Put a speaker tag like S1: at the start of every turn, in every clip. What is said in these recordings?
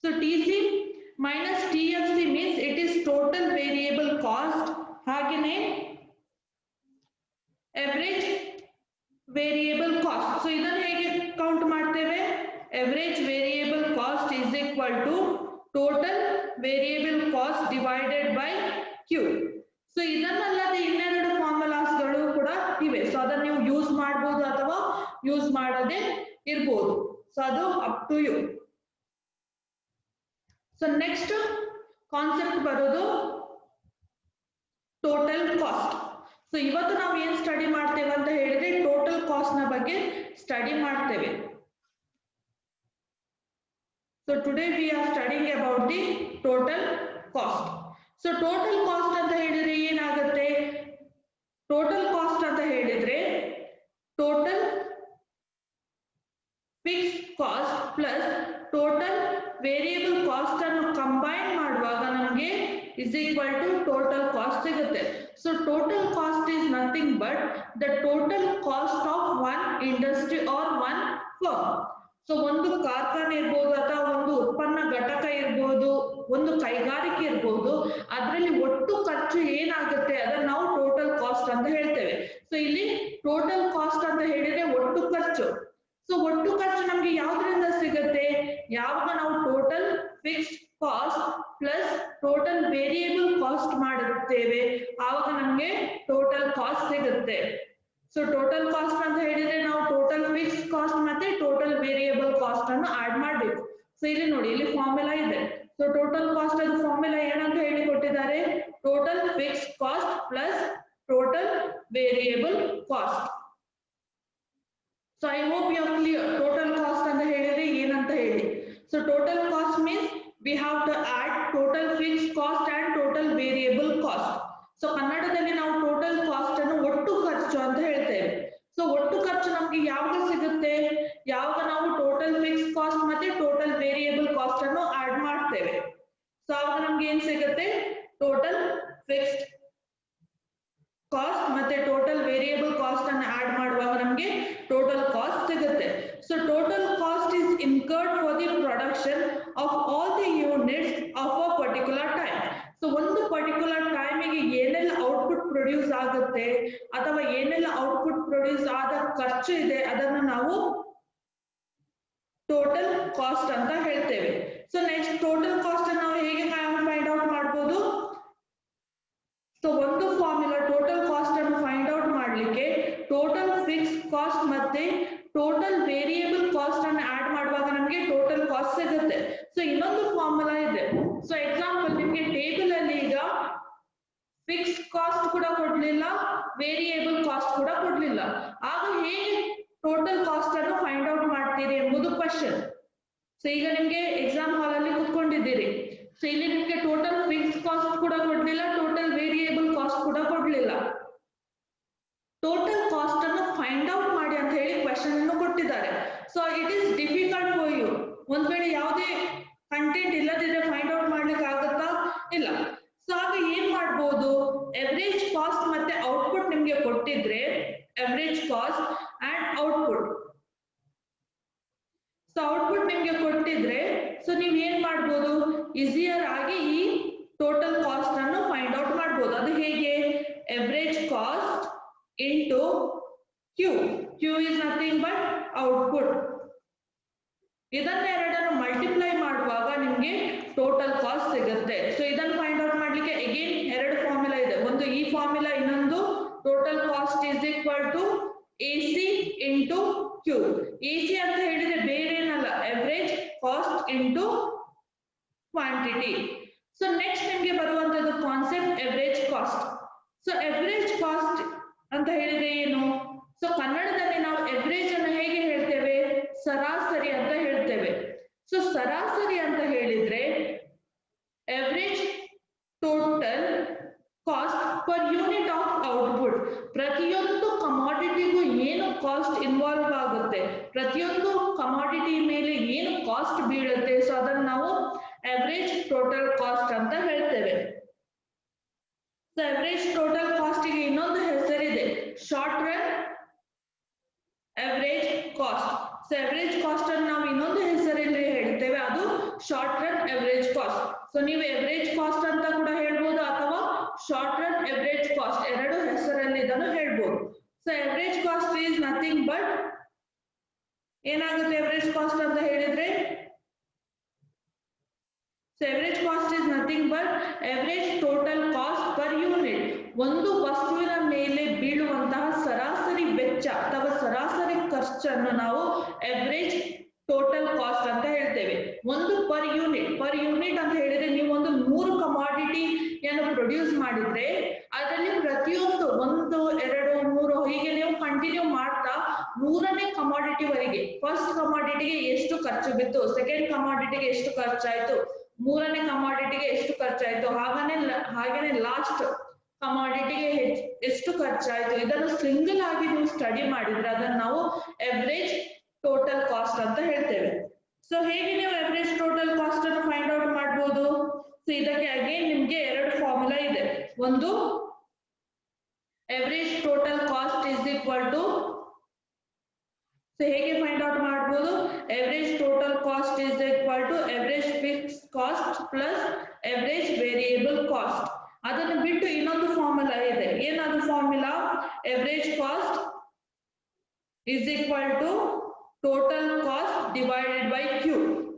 S1: So TC minus TFC means it is total variable cost. ಹಾಗೇನೆ average variable cost. So ಇದನ್ನು ಹೇಗೆ count ಮಾಡ್ತೇವೆ? Average variable cost is equal to total variable cost divided by Q. So ಇದನ್ನಲ್ಲದೆ ಇನ್ನೆರಡು ಫಾರ್ಮುಲಾಸ್ಗಳು ಕೂಡ ಇವೆ. So ಅದನ್ನು ನೀವು use ಮಾಡಬಹುದು ಅಥವಾ ಯೂಸ್ ಮಾಡದೆ ಇರಬಹುದು. ಸೊ ಅದು up to you. So next concept ಬರೋದು ಟೋಟಲ್ ಕಾಸ್ಟ್. ಸೊ ಇವತ್ತು ನಾವು ಏನು ಸ್ಟಡಿ ಮಾಡ್ತೇವೆ ಅಂತ ಹೇಳಿದ್ರೆ ಟೋಟಲ್ ಕಾಸ್ಟ್ ನ ಬಗ್ಗೆ ಸ್ಟಡಿ ಮಾಡ್ತೇವೆ. So today we are studying about the total cost. So total cost ಅಂತ ಹೇಳಿದ್ರೆ ಏನಾಗುತ್ತೆ? Total cost ಅಂತ ಹೇಳಿದ್ರೆ total fixed cost plus total variable cost ಅನ್ನು ಕಂಬೈನ್ ಮಾಡುವಾಗ ನಮಗೆ is equal to total cost ಸಿಗುತ್ತೆ. So total cost is nothing but the total cost of one industry or one firm. So ಒಂದು ಕಾರ್ಖಾನೆ ಇರ್ಬೋದು ಅಥವಾ ಒಂದು ಉತ್ಪನ್ನ ಘಟಕ ಇರ್ಬೋದು, ಒಂದು ಕೈಗಾರಿಕೆ ಇರ್ಬೋದು, ಅದರಲ್ಲಿ ಒಟ್ಟು ಖರ್ಚು ಏನಾಗುತ್ತೆ ಅದನ್ನ ನಾವು ಟೋಟಲ್ ಕಾಸ್ಟ್ ಅಂತ ಹೇಳ್ತೇವೆ. ಸೊ ಇಲ್ಲಿ ಟೋಟಲ್ ಕಾಸ್ಟ್ ಅಂತ ಹೇಳಿದ್ರೆ ಒಟ್ಟು ಖರ್ಚು. ಸೊ ಒಟ್ಟು ಖರ್ಚು ನಮ್ಗೆ ಯಾವ್ದ್ರಿಂದ ಸಿಗುತ್ತೆ? ಯಾವಾಗ ನಾವು total fixed cost plus total variable cost ಮಾಡುತ್ತೇವೆ ಆವಾಗ ನಮ್ಗೆ ಟೋಟಲ್ ಕಾಸ್ಟ್ ಸಿಗುತ್ತೆ. ಸೊ ಟೋಟಲ್ ಕಾಸ್ಟ್ ಅಂತ ಹೇಳಿದ್ರೆ ನಾವು ಟೋಟಲ್ ಫಿಕ್ಸ್ಡ್ ಕಾಸ್ಟ್ ಮತ್ತೆ ಟೋಟಲ್ ವೇರಿಯಬಲ್ ಕಾಸ್ಟ್ ಅನ್ನು ಆಡ್ ಮಾಡಬೇಕು. ಸೊ ಇಲ್ಲಿ ನೋಡಿ, ಇಲ್ಲಿ ಫಾರ್ಮುಲಾ ಇದೆ. ಸೊ ಟೋಟಲ್ ಕಾಸ್ಟ್ ಅದು ಫಾರ್ಮುಲಾ ಏನಂತ ಹೇಳಿ ಕೊಟ್ಟಿದ್ದಾರೆ? Total fixed cost plus total variable cost. So I hope you are clear total cost ಅಂತ ಹೇಳಿದ್ರೆ ಏನಂತ ಹೇಳಿ. So total cost means we have to add total fixed cost and total variable cost. So ಕನ್ನಡದಲ್ಲಿ ನಾವು total cost ಅನ್ನು ಒಟ್ಟು ಖರ್ಚು ಅಂತ ಹೇಳ್ತೇವೆ. ಸೊ ಒಟ್ಟು ಖರ್ಚು ನಮ್ಗೆ ಯಾವಾಗ ಸಿಗುತ್ತೆ? ಯಾವಾಗ ನಾವು ಟೋಟಲ್ ಫಿಕ್ಸ್ಡ್ ಕಾಸ್ಟ್ ಮತ್ತೆ ಟೋಟಲ್ ವೇರಿಯಬಲ್ ಕಾಸ್ಟ್ ಅನ್ನು ಆಡ್ ಮಾಡ್ತೇವೆ. ಸೊ ಆವಾಗ ನಮ್ಗೆ ಏನ್ ಸಿಗುತ್ತೆ? ಟೋಟಲ್ ಫಿಕ್ಸ್ಡ್ ಕಾಸ್ಟ್ ಮತ್ತೆ ಟೋಟಲ್ ವೇರಿಯಬಲ್ ಕಾಸ್ಟ್ ಅನ್ನು ಆಡ್ ಮಾಡುವಾಗ ನಮ್ಗೆ ಟೋಟಲ್ ಕಾಸ್ಟ್ ಸಿಗುತ್ತೆ. So total cost is incurred for the production of all the units of a particular time. So ಒಂದು ಪರ್ಟಿಕ್ಯುಲರ್ ಟೈಮಿಗೆ ಏನೆಲ್ಲ ಔಟ್ಪುಟ್ ಪ್ರೊಡ್ಯೂಸ್ ಆಗುತ್ತೆ ಅಥವಾ ಏನೆಲ್ಲ ಔಟ್ಪುಟ್ ಪ್ರೊಡ್ಯೂಸ್ ಆದ ಖರ್ಚು ಇದೆ ಅದನ್ನು ನಾವು ಟೋಟಲ್ ಕಾಸ್ಟ್ ಅಂತ ಹೇಳ್ತೇವೆ. ಸೊ ನೆಕ್ಸ್ಟ್ ಟೋಟಲ್ ಕಾಸ್ಟ್ ಅನ್ನು ನಾವು ಹೇಗೆ ಫೈಂಡ್ ಔಟ್ ಮಾಡಬಹುದು? ಸೊ ಒಂದು ಫಾರ್ಮುಲಾ ಟೋಟಲ್ ಕಾಸ್ಟ್ ಅನ್ನು ಫೈಂಡ್ ಔಟ್ ಮಾಡಲಿಕ್ಕೆ ಟೋಟಲ್ ಫಿಕ್ಸ್ಡ್ ಕಾಸ್ಟ್ ಮತ್ತೆ ಟೋಟಲ್ ವೇರಿಯಬಲ್ ಕಾಸ್ಟ್ ಅನ್ನು ಆಡ್ ಮಾಡುವಾಗ ನಮಗೆ ಟೋಟಲ್ ಕಾಸ್ಟ್ ಸಿಗುತ್ತೆ. ಸೊ ಇನ್ನೊಂದು ಫಾರ್ಮುಲಾ ಇದೆ. ಸೊ ಎಕ್ಸಾಂಪಲ್ ನಿಮಗೆ ಟೇಬಲ್ ಅಲ್ಲಿ ಈಗ ಫಿಕ್ಸ್ಡ್ ಕಾಸ್ಟ್ ಕೂಡ ಕೊಡ್ಲಿಲ್ಲ, ವೇರಿಯಬಲ್ ಕಾಸ್ಟ್ ಕೂಡ ಕೊಡ್ಲಿಲ್ಲ, ಆಗ ಹೇಗೆ ಟೋಟಲ್ ಕಾಸ್ಟ್ ಅನ್ನು ಫೈಂಡ್ ಔಟ್ ಮಾಡ್ತೀರಿ ಎಂಬುದು ಕ್ವಶನ್. ಸೊ ಈಗ ನಿಮ್ಗೆ ಎಕ್ಸಾಮ್ ಹಾಲ್ ಅಲ್ಲಿ ಕುತ್ಕೊಂಡಿದ್ದೀರಿ. ಸೊ ಇಲ್ಲಿ ನಿಮ್ಗೆ ಟೋಟಲ್ ಫಿಕ್ಸ್ಡ್ ಕಾಸ್ಟ್ ಕೂಡ ಕೊಡ್ಲಿಲ್ಲ, ಟೋಟಲ್ ವೇರಿಯಬಲ್ ಕಾಸ್ಟ್ ಕೂಡ ಕೊಡ್ಲಿಲ್ಲ. ಟೋಟಲ್ ಕಾಸ್ಟ್ ಅನ್ನು ಫೈಂಡ್ ಔಟ್ ಮಾಡಿ ಅಂತ ಹೇಳಿ ಕ್ವಶನ್ ಅನ್ನು ಕೊಟ್ಟಿದ್ದಾರೆ. So it is difficult for you. ಒಂದ್ ವೇಳೆ ಯಾವುದೇ ಕಂಟೆಂಟ್ ಇಲ್ಲದಿದ್ರೆ ಫೈಂಡ್ ಔಟ್ ಮಾಡ್ಲಿಕ್ಕೆ ಆಗುತ್ತಾ? ಇಲ್ಲ. ಸೊ ಆಗ ಏನ್ ಮಾಡ್ಬೋದು? ಎವರೇಜ್ ಕಾಸ್ಟ್ ಮತ್ತೆ ಔಟ್ಪುಟ್ ನಿಮ್ಗೆ ಕೊಟ್ಟಿದ್ರೆ average cost and output. So output ನಿಮ್ಗೆ ಕೊಟ್ಟಿದ್ರೆ ಸೊ ನೀವ್ ಏನ್ ಮಾಡ್ಬೋದು? ಈಸಿಯರ್ ಆಗಿ ಈ ಟೋಟಲ್ ಕಾಸ್ಟ್ ಅನ್ನು ಫೈಂಡ್ ಔಟ್ ಮಾಡ್ಬೋದು. ಅದು ಹೇಗೆ? Average cost into Q. Q is nothing but output. ಇದನ್ನೆರಡನ್ನು ಮಲ್ಟಿಪ್ಲೈ ಮಾಡುವಾಗ ನಿಮ್ಗೆ ಟೋಟಲ್ ಕಾಸ್ಟ್ ಸಿಗುತ್ತೆ. ಸೊ ಇದನ್ನು ಫೈಂಡ್ ಔಟ್ ಮಾಡ್ಲಿಕ್ಕೆ ಅಗೇನ್ ಎರಡು ಫಾರ್ಮುಲಾ ಇದೆ. ಒಂದು ಈ ಫಾರ್ಮುಲಾ, ಇನ್ನೊಂದು total cost is equal to AC into Q. AC ಅಂತ ಹೇಳಿದ್ರೆ ಬೇರೆ ಏನಲ್ಲ, average cost into quantity. So next ನಿಮ್ಗೆ ಬರುವಂತದ್ದು concept average cost. So average cost ಅಂತ ಹೇಳಿದ್ರೆ ಏನು? ಸೊ ಕನ್ನಡದಲ್ಲಿ ನಾವು ಎವರೇಜ್ ಅನ್ನು ಹೇಗೆ ಹೇಳ್ತೇವೆ? ಸರಾಸರಿ ಅಂತ ಹೇಳ್ತೇವೆ. ಸೊ ಸರಾಸರಿ ಅಂತ ಹೇಳಿದ್ರೆ average total cost per unit of output. ಪ್ರತಿಯೊಂದು ಕಮಾಡಿಟಿಗೂ ಏನು ಕಾಸ್ಟ್ ಇನ್ವಾಲ್ವ್ ಆಗುತ್ತೆ, ಪ್ರತಿಯೊಂದು ಕಮಾಡಿಟಿ ಮೇಲೆ ಏನು ಕಾಸ್ಟ್ ಬೀಳುತ್ತೆ, ಸೊ ಅದನ್ನು ನಾವು ಎವರೇಜ್ ಟೋಟಲ್ ಕಾಸ್ಟ್ ಅಂತ ಹೇಳ್ತೇವೆ. ಸೊ ಎವರೇಜ್ ಟೋಟಲ್ ಕಾಸ್ಟ್ ಗೆ ಇನ್ನೊಂದು ಹೆಸರಿದೆ, short run average cost. So average cost ಅನ್ನು ನಾವು ಇನ್ನೊಂದು ಹೆಸರಲ್ಲಿ ಹೇಳ್ತೇವೆ, ಅದು short run average cost. So ನೀವು ಎವರೇಜ್ ಕಾಸ್ಟ್ ಅಂತ ಕೂಡ ಹೇಳ್ಬೋದು ಅಥವಾ ಶಾರ್ಟ್ ರನ್ ಎವರೇಜ್ ಕಾಸ್ಟ್ ಎರಡು ಹೆಸರಲ್ಲಿ ಇದನ್ನು ಹೇಳ್ಬೋದು. So average cost is nothing but ಏನಾಗುತ್ತೆ ಎವರೇಜ್ ಕಾಸ್ಟ್ ಅಂತ ಹೇಳಿದ್ರೆ, so average cost is nothing but average total cost per unit. ಒಂದು ವಸ್ತುವಿನ ಮೇಲೆ ಬೀಳುವಂತಹ ಸರಾಸರಿ ವೆಚ್ಚ ಅಥವಾ ಸರಾಸರಿ ಖರ್ಚನ್ನು ನಾವು ಎವರೇಜ್ ಟೋಟಲ್ ಕಾಸ್ಟ್ ಅಂತ ಹೇಳ್ತೇವೆ. ಒಂದು ಪರ್ ಯೂನಿಟ್ ಅಂತ ಹೇಳಿದ್ರೆ ನೀವು ಒಂದು 100 ಕಮಾಡಿಟಿಯನ್ನು ಪ್ರೊಡ್ಯೂಸ್ ಮಾಡಿದ್ರೆ ಅದರಲ್ಲಿ ಪ್ರತಿಯೊಂದು 1 2 3 ಹೀಗೆ ನೀವು ಕಂಟಿನ್ಯೂ ಮಾಡ್ತಾ 100ನೇ ಕಮಾಡಿಟಿ ವರೆಗೆ ಫಸ್ಟ್ ಕಮಾಡಿಟಿಗೆ ಎಷ್ಟು ಖರ್ಚು ಬಿತ್ತು, ಸೆಕೆಂಡ್ ಕಮಾಡಿಟಿಗೆ ಎಷ್ಟು ಖರ್ಚಾಯ್ತು, 3ನೇ ಕಮಾಡಿಟಿಗೆ ಎಷ್ಟು ಖರ್ಚಾಯ್ತು, ಹಾಗೇನೆ ಲಾಸ್ಟ್ ಕಮಾಡಿಟಿಗೆ ಎಷ್ಟು ಖರ್ಚಾಯ್ತು, ಇದನ್ನು ಸಿಂಗಲ್ ಆಗಿ ನೀವು ಸ್ಟಡಿ ಮಾಡಿದ್ರೆ ಅದನ್ನು ನಾವು ಎವರೇಜ್ ಟೋಟಲ್ ಕಾಸ್ಟ್ ಅಂತ ಹೇಳ್ತೇವೆ. ಸೊ ಹೇಗೆ ನೀವು ಎವರೇಜ್ ಟೋಟಲ್ ಕಾಸ್ಟ್ ಅನ್ನು ಫೈಂಡ್ ಔಟ್ ಮಾಡಬಹುದು? ಸೊ ಇದಕ್ಕೆ ಅಗೇನ್ ನಿಮ್ಗೆ ಎರಡು ಫಾರ್ಮುಲಾ ಇದೆ. ಒಂದು average total cost is equal to, so ಹೇಗೆ ಫೈಂಡ್ ಔಟ್ ಮಾಡಬಹುದು? Average total cost is equal to average fix cost plus average variable cost. ಅದನ್ನು ಬಿಟ್ಟು ಇನ್ನೊಂದು ಫಾರ್ಮುಲಾ ಇದೆ. ಏನದು formula? Average cost is equal to total cost divided by Q.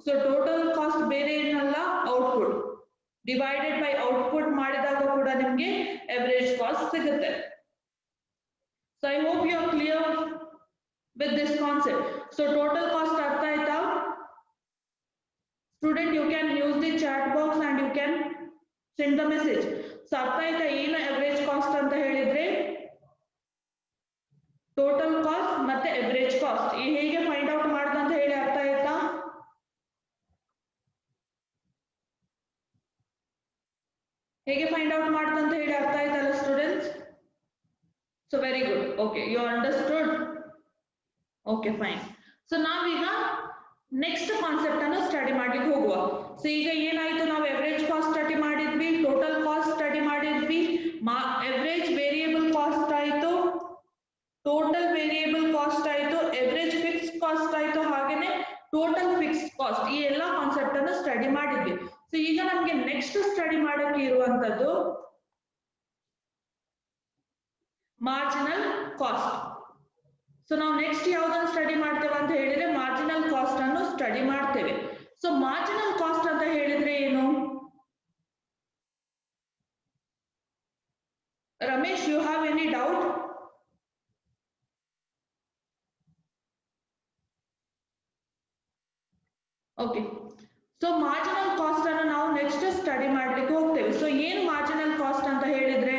S1: So total cost ಬೇರೆ ಏನಲ್ಲ, output divided by output ಮಾಡಿದಾಗ ಕೂಡ ನಿಮಗೆ ಎವರೇಜ್ ಕಾಸ್ಟ್ ಸಿಗುತ್ತೆ. So I hope you are clear with this concept. So total cost ಅರ್ಥ ಆಯ್ತಾ? Student, you can use the chat box and you can send the message. So ಅರ್ಥ ಆಯ್ತಾ ಏನು average cost ಅಂತ ಹೇಳಿದ್ರೆ? ಟೋಟಲ್ ಕಾಸ್ಟ್ ಮತ್ತೆ average cost ಈ ಹೇಗೆ ಫೈಂಡ್ ಔಟ್ ಮಾಡ್ದ ಅಂತ ಹೇಳಿ ಅರ್ಥ ಆಯ್ತಾ? ಹೇಗೆ ಫೈಂಡ್ ಔಟ್ ಮಾಡ್ದ ಅಂತ ಹೇಳಿ ಅರ್ಥ ಆಯ್ತಲ್ಲ students? So very good. Okay, you understood. Okay fine. So ನಾವೀಗ ನೆಕ್ಸ್ಟ್ ಕಾನ್ಸೆಪ್ಟ್ ಅನ್ನು ಸ್ಟಡಿ ಮಾಡ್ಲಿಕ್ಕೆ ಹೋಗುವ. ಸೊ ಈಗ ಏನಾಯ್ತು, ನಾವು ಎವರೇಜ್ ಕಾಸ್ಟ್ ಸ್ಟಡಿ ಮಾಡಿದ್ವಿ, ಟೋಟಲ್ ಕಾಸ್ಟ್ ಸ್ಟಡಿ ಮಾಡಿದ್ವಿ, ಎವರೇಜ್ ವೇರಿಯೇಬಲ್ ಕಾಸ್ಟ್ ಆಯ್ತು, ಟೋಟಲ್ ವೇರಿಯೇಬಲ್ ಕಾಸ್ಟ್ ಆಯ್ತು, ಎವರೇಜ್ ಫಿಕ್ಸ್ಡ್ ಕಾಸ್ಟ್ ಆಯ್ತು, ಹಾಗೇನೆ ಟೋಟಲ್ ಫಿಕ್ಸ್ಡ್ ಕಾಸ್ಟ್, ಈ ಎಲ್ಲಾ ಕಾನ್ಸೆಪ್ಟ್ ಅನ್ನು ಸ್ಟಡಿ ಮಾಡಿದ್ವಿ. ಸೊ ಈಗ ನಮ್ಗೆ ನೆಕ್ಸ್ಟ್ ಸ್ಟಡಿ ಮಾಡಕ್ಕೆ ಇರುವಂತದ್ದು ಮಾರ್ಜಿನಲ್ ಕಾಸ್ಟ್. ಸೊ ನಾವು ನೆಕ್ಸ್ಟ್ ಯಾವ್ದನ್ನು ಸ್ಟಡಿ ಮಾಡ್ತೇವೆ ಅಂತ ಹೇಳಿದ್ರೆ ಮಾರ್ಜಿನಲ್ ಕಾಸ್ಟ್ ಅನ್ನು ಸ್ಟಡಿ ಮಾಡ್ತೇವೆ. ಸೊ ಮಾರ್ಜಿನಲ್ ಕಾಸ್ಟ್ ಅಂತ ಹೇಳಿದ್ರೆ ಏನು? Ramesh, you have any doubt? Okay, so marginal cost ಅನ್ನು ನಾವು ನೆಕ್ಸ್ಟ್ ಸ್ಟಡಿ ಮಾಡ್ಲಿಕ್ಕೆ ಹೋಗ್ತೇವೆ. ಸೊ ಏನು ಮಾರ್ಜಿನಲ್ ಕಾಸ್ಟ್ ಅಂತ ಹೇಳಿದ್ರೆ?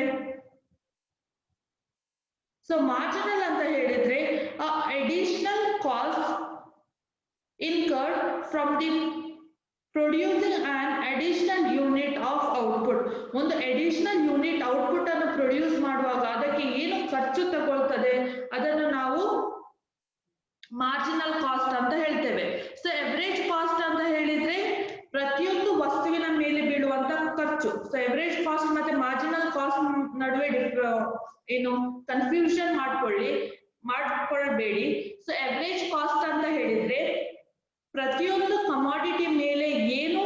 S1: ಸೊ ಮಾರ್ಜಿನಲ್ ಅಂತ ಹೇಳಿದ್ರೆ additional cost incurred from the producing an additional unit of output. ಒಂದು ಅಡಿಷನಲ್ ಯೂನಿಟ್ ಔಟ್ಪುಟ್ ಅನ್ನು ಪ್ರೊಡ್ಯೂಸ್ ಮಾಡುವಾಗ ಅದಕ್ಕೆ ಏನು ಖರ್ಚು ತಗೊಳ್ತದೆ ಅದನ್ನು ನಾವು ಮಾರ್ಜಿನಲ್ ಕಾಸ್ಟ್ ಅಂತ ಹೇಳ್ತೇವೆ. ಸೊ ಎವರೇಜ್ ಕಾಸ್ಟ್ ಅಂತ ಹೇಳಿದ್ರೆ ಪ್ರತಿಯೊಂದು ವಸ್ತುವಿನ ಮೇಲೆ ಬೀಳುವಂತ ಖರ್ಚು. ಸೊ ಎವರೇಜ್ ಕಾಸ್ಟ್ ಮತ್ತೆ ಮಾರ್ಜಿನಲ್ ಕಾಸ್ಟ್ ನಡುವೆ ಏನು ಕನ್ಫ್ಯೂಷನ್ ಮಾಡ್ಕೊಳ್ಬೇಡಿ. ಸೊ ಎವರೇಜ್ ಕಾಸ್ಟ್ ಅಂತ ಹೇಳಿದ್ರೆ ಪ್ರತಿಯೊಂದು ಕಮಾಡಿಟಿ ಮೇಲೆ ಏನು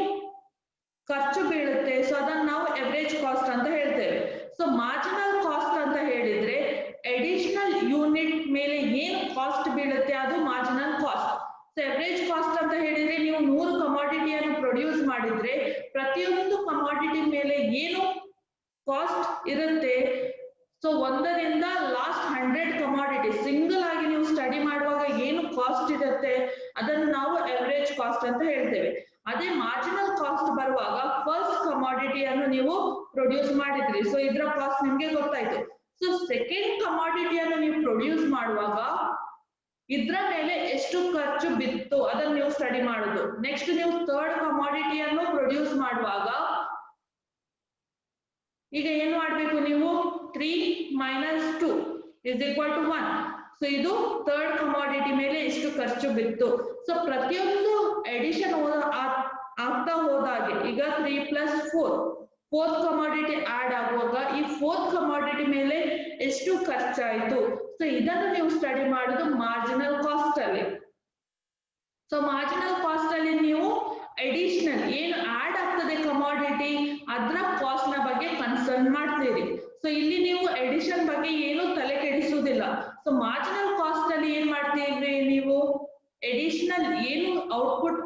S1: ಖರ್ಚು ಬೀಳುತ್ತೆ, ಸೊ ಅದನ್ನ ನಾವು ಎವರೇಜ್ ಕಾಸ್ಟ್ ಅಂತ ಹೇಳ್ತೇವೆ. ಸೊ ಮಾರ್ಜಿನಲ್ ಕಾಸ್ಟ್ ಅಂತ ಹೇಳಿದ್ರೆ ಅಡಿಷನಲ್ ಯೂನಿಟ್ ಮೇಲೆ ಏನು ಕಾಸ್ಟ್ ಬೀಳುತ್ತೆ ಅದು marginal cost. So average cost ಅಂತ ಹೇಳಿದ್ರೆ ನೀವು 100 ಕಮಾಡಿಟಿಯನ್ನು ಪ್ರೊಡ್ಯೂಸ್ ಮಾಡಿದ್ರೆ ಪ್ರತಿಯೊಂದು ಕಮಾಡಿಟಿ ಮೇಲೆ ಏನು ಕಾಸ್ಟ್ ಇರುತ್ತೆ, ಸೊ 1ರಿಂದ ಲಾಸ್ಟ್ 100 ಕಮಾಡಿಟಿ ಸಿಂಗಲ್ ಆಗಿ ನೀವು ಸ್ಟಡಿ ಮಾಡುವಾಗ ಏನು ಕಾಸ್ಟ್ ಇರುತ್ತೆ ಅದನ್ನು ನಾವು ಎವರೇಜ್ ಕಾಸ್ಟ್ ಅಂತ ಹೇಳ್ತೇವೆ. ಅದೇ ಮಾರ್ಜಿನಲ್ ಕಾಸ್ಟ್ ಬರುವಾಗ ಫಸ್ಟ್ ಕಮಾಡಿಟಿಯನ್ನು ನೀವು ಪ್ರೊಡ್ಯೂಸ್ ಮಾಡಿದ್ರಿ, ಸೊ ಇದರ ಕಾಸ್ಟ್ ನಿಮ್ಗೆ ಗೊತ್ತಾಯ್ತು. ಸೊ ಸೆಕೆಂಡ್ ಕಮಾಡಿಟಿಯನ್ನು ನೀವು ಪ್ರೊಡ್ಯೂಸ್ ಮಾಡುವಾಗ ಇದ್ರ ಮೇಲೆ ಎಷ್ಟು ಖರ್ಚು ಬಿತ್ತು ಅದನ್ನು ನೀವು ಸ್ಟಡಿ ಮಾಡುದು. ನೆಕ್ಸ್ಟ್ ನೀವು ಥರ್ಡ್ ಕಮಾಡಿಟಿಯನ್ನು ಪ್ರೊಡ್ಯೂಸ್ ಮಾಡುವಾಗ ಈಗ ಏನ್ ಮಾಡ್ಬೇಕು ನೀವು? 3 - 2 = 1. ಸೊ ಇದು ಥರ್ಡ್ ಕಮಾಡಿಟಿ ಮೇಲೆ ಎಷ್ಟು ಖರ್ಚು ಬಿತ್ತು. ಸೊ ಪ್ರತಿಯೊಂದು ಎಡಿಷನ್ ಆಗ್ತಾ ಹೋದಾಗೆ ಈಗ 3 + 4 ಫೋರ್ತ್ ಕಮಾಡಿಟಿ ಆಡ್ ಆಗುವಾಗ ಈ ಫೋರ್ತ್ ಕಮಾಡಿಟಿ ಮೇಲೆ ಎಷ್ಟು ಖರ್ಚಾಯ್ತು, ಸೊ ಇದನ್ನು ನೀವು ಸ್ಟಡಿ ಮಾಡೋದು ಮಾರ್ಜಿನಲ್ ಕಾಸ್ಟ್ ಅಲ್ಲಿ. ಸೊ ಮಾರ್ಜಿನಲ್ ಕಾಸ್ಟ್ ಅಲ್ಲಿ ನೀವು ಅಡಿಷನಲ್ ಲರ್ನ್ ಮಾಡ್ತೀರಿ. ಸೊ ಇಲ್ಲಿ ನೀವು ಎಡಿಷನ್ ಬಗ್ಗೆ ಏನು ತಲೆ ಕೆಡಿಸುವುದಿಲ್ಲ. ಸೊ ಮಾರ್ಜಿನಲ್ ಕಾಸ್ಟ್ ಅಲ್ಲಿ ಏನ್ ಮಾಡ್ತೀರಿ ನೀವು, ಎಡಿಷನಲ್ ಏನು ಔಟ್ಪುಟ್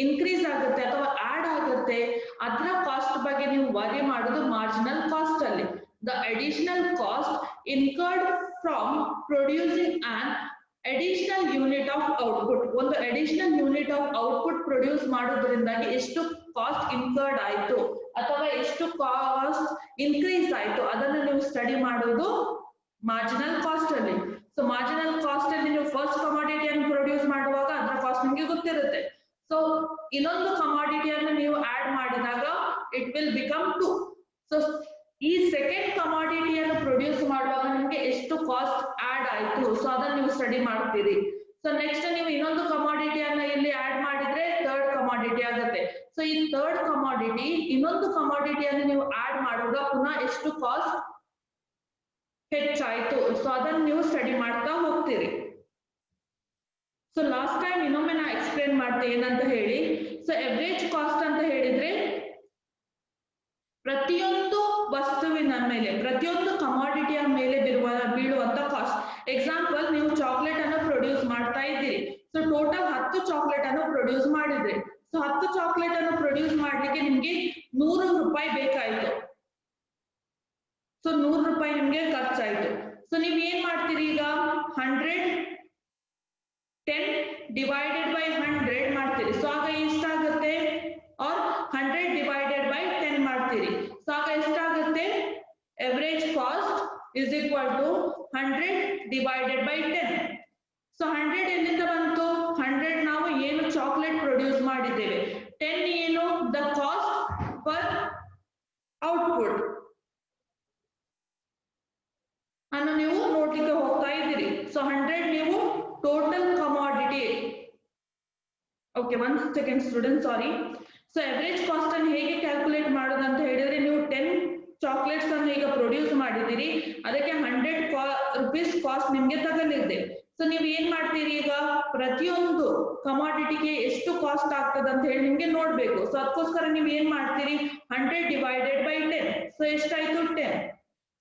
S1: ಇನ್ಕ್ರೀಸ್ ಆಗುತ್ತೆ ಅಥವಾ ಆಡ್ ಆಗುತ್ತೆ ಅದರ ಕಾಸ್ಟ್ ಬಗ್ಗೆ ನೀವು ವರಿ ಮಾಡೋದು ಮಾರ್ಜಿನಲ್ ಕಾಸ್ಟ್ ಅಲ್ಲಿ. The additional cost incurred from producing an additional unit of output. ಒಂದು additional unit of output produce ಮಾಡೋದ್ರಿಂದಾಗಿ ಎಷ್ಟು ಕಾಸ್ಟ್ ಇನ್ಕರ್ಡ್ ಆಯ್ತು ಅಥವಾ ಎಷ್ಟು ಕಾಸ್ಟ್ ಇನ್ಕ್ರೀಸ್ ಆಯ್ತು ಅದನ್ನು ನೀವು ಸ್ಟಡಿ ಮಾಡೋದು ಮಾರ್ಜಿನಲ್ ಕಾಸ್ಟ್ ಅಲ್ಲಿ. ಸೊ ಮಾರ್ಜಿನಲ್ ಕಾಸ್ಟ್ ಅಲ್ಲಿ ನೀವು ಫಸ್ಟ್ ಕಮಾಡಿಟಿಯನ್ನು ಪ್ರೊಡ್ಯೂಸ್ ಮಾಡುವಾಗ ಅದರ ಕಾಸ್ಟ್ ನಿಮಗೆ ಗೊತ್ತಿರುತ್ತೆ. ಸೊ ಇನ್ನೊಂದು ಕಮಾಡಿಟಿಯನ್ನು ನೀವು ಆಡ್ ಮಾಡಿದಾಗ ಇಟ್ ವಿಲ್ ಬಿಕಮ್ 2. ಸೊ ಈ ಸೆಕೆಂಡ್ ಕಮಾಡಿಟಿಯನ್ನು ಪ್ರೊಡ್ಯೂಸ್ ಮಾಡುವಾಗ ನಿಮಗೆ ಎಷ್ಟು ಕಾಸ್ಟ್ ಆಡ್ ಆಯ್ತು ಸೊ ಅದನ್ನು ನೀವು ಸ್ಟಡಿ ಮಾಡ್ತೀರಿ. ಸೊ ನೆಕ್ಸ್ಟ್ ನೀವು ಇನ್ನೊಂದು ಕಮಾಡಿಟಿಯನ್ನ ಇಲ್ಲಿ ಆಡ್ ಮಾಡಿದ್ರೆ ಥರ್ಡ್ ಕಮಾಡಿಟಿ ಆಗುತ್ತೆ. ಸೊ ಈ ಥರ್ಡ್ ಕಮಾಡಿಟಿ ಇನ್ನೊಂದು ಕಮಾಡಿಟಿಯನ್ನು ನೀವು ಆಡ್ ಮಾಡುವಾಗ ಪುನಃ ಎಷ್ಟು ಕಾಸ್ಟ್ ಹೆಚ್ಚಾಯ್ತು ಸೊ ಅದನ್ನು ನೀವು ಸ್ಟಡಿ ಮಾಡ್ತಾ ಹೋಗ್ತೀರಿ. ಸೊ ಲಾಸ್ಟ್ ಟೈಮ್ ಇನ್ನೊಮ್ಮೆ ನಾ ಎಕ್ಸ್ಪ್ಲೇನ್ ಮಾಡ್ತೇನೆ ಏನಂತ ಹೇಳಿ. ಸೊ ಎವರೇಜ್ ಕಾಸ್ಟ್ ಅಂತ ಹೇಳಿದ್ರೆ ಪ್ರತಿಯೊಂದು ವಸ್ತುವಿನ ಮೇಲೆ, ಪ್ರತಿಯೊಂದು ಕಮಾಡಿಟಿಯ ಮೇಲೆ ಬೀಳುವಂತ ಕಾಸ್ಟ್. ಎಕ್ಸಾಂಪಲ್, ನೀವು ಚಾಕ್ಲೇಟ್ ಅನ್ನು ಪ್ರೊಡ್ಯೂಸ್ ಮಾಡ್ತಾ ಇದ್ದೀರಿ. ಸೊ ಟೋಟಲ್ 10 ಚಾಕ್ಲೇಟ್ ಅನ್ನು ಪ್ರೊಡ್ಯೂಸ್ ಮಾಡಿದ್ರಿ. ಸೊ 10 ಚಾಕ್ಲೇಟ್ ಅನ್ನು ಪ್ರೊಡ್ಯೂಸ್ ಮಾಡ್ಲಿಕ್ಕೆ ನಿಮ್ಗೆ 100 ರೂಪಾಯಿ ಬೇಕಾಯ್ತು. ಸೊ 100 ರೂಪಾಯಿ ನಿಮ್ಗೆ ಖರ್ಚಾಯ್ತು. ಸೊ ನೀವ್ ಏನ್ ಮಾಡ್ತೀರಿ ಈಗ 10 ಡಿವೈಡೆಡ್ ಬೈ 100 ಮಾಡ್ತೀರಿ. ಸೊ ಆಗ ಎಷ್ಟಾಗುತ್ತೆ, ಆರ್ 100 ಡಿವೈಡೆಡ್ ಬೈ 10 ಮಾಡ್ತೀರಿ. ಸೊ ಆಗ ಎಷ್ಟಾಗುತ್ತೆ, average cost is equal to 100 divided by 10. So 100 ಎಲ್ಲಿಂದ ಬಂತು, 100 ನಾವು ಏನು ಚಾಕ್ಲೇಟ್ ಪ್ರೊಡ್ಯೂಸ್ ಮಾಡಿದ್ದೇವೆ, 10 ಏನು ದ ಕಾಸ್ಟ್ ಪರ್ ಔಟ್ಪುಟ್ ಅನ್ನು ನೀವು ನೋಡ್ಲಿಕ್ಕೆ ಹೋಗ್ತಾ ಇದ್ದೀರಿ. ಸೊ 100 ನೀವು total commodity. Okay, 1 second student, sorry. So average cost ಅನ್ನು ಹೇಗೆ ಕ್ಯಾಲ್ಕುಲೇಟ್ ಮಾಡೋದು ಅಂತ ಹೇಳಿದ್ರೆ, ನೀವು 10 ಚಾಕ್ಲೇಟ್ಸ್ ಅನ್ನು ಈಗ ಪ್ರೊಡ್ಯೂಸ್ ಮಾಡಿದ್ದೀರಿ, ಅದಕ್ಕೆ 100 ರೂಪೀಸ್ ಕಾಸ್ಟ್ ನಿಮ್ಗೆ ತಗಲಿದೆ. ಸೊ ನೀವು ಏನ್ ಮಾಡ್ತೀರಿ ಈಗ, ಪ್ರತಿಯೊಂದು ಕಮಾಡಿಟಿಗೆ ಎಷ್ಟು ಕಾಸ್ಟ್ ಆಗ್ತದೆ ಅಂತ ಹೇಳಿ ನಿಮ್ಗೆ ನೋಡ್ಬೇಕು. ಸೊ ಅದಕ್ಕೋಸ್ಕರ ನೀವು ಏನ್ ಮಾಡ್ತೀರಿ, 100 ಡಿವೈಡೆಡ್ ಬೈ 10. ಸೊ ಎಷ್ಟಾಯ್ತು, 10.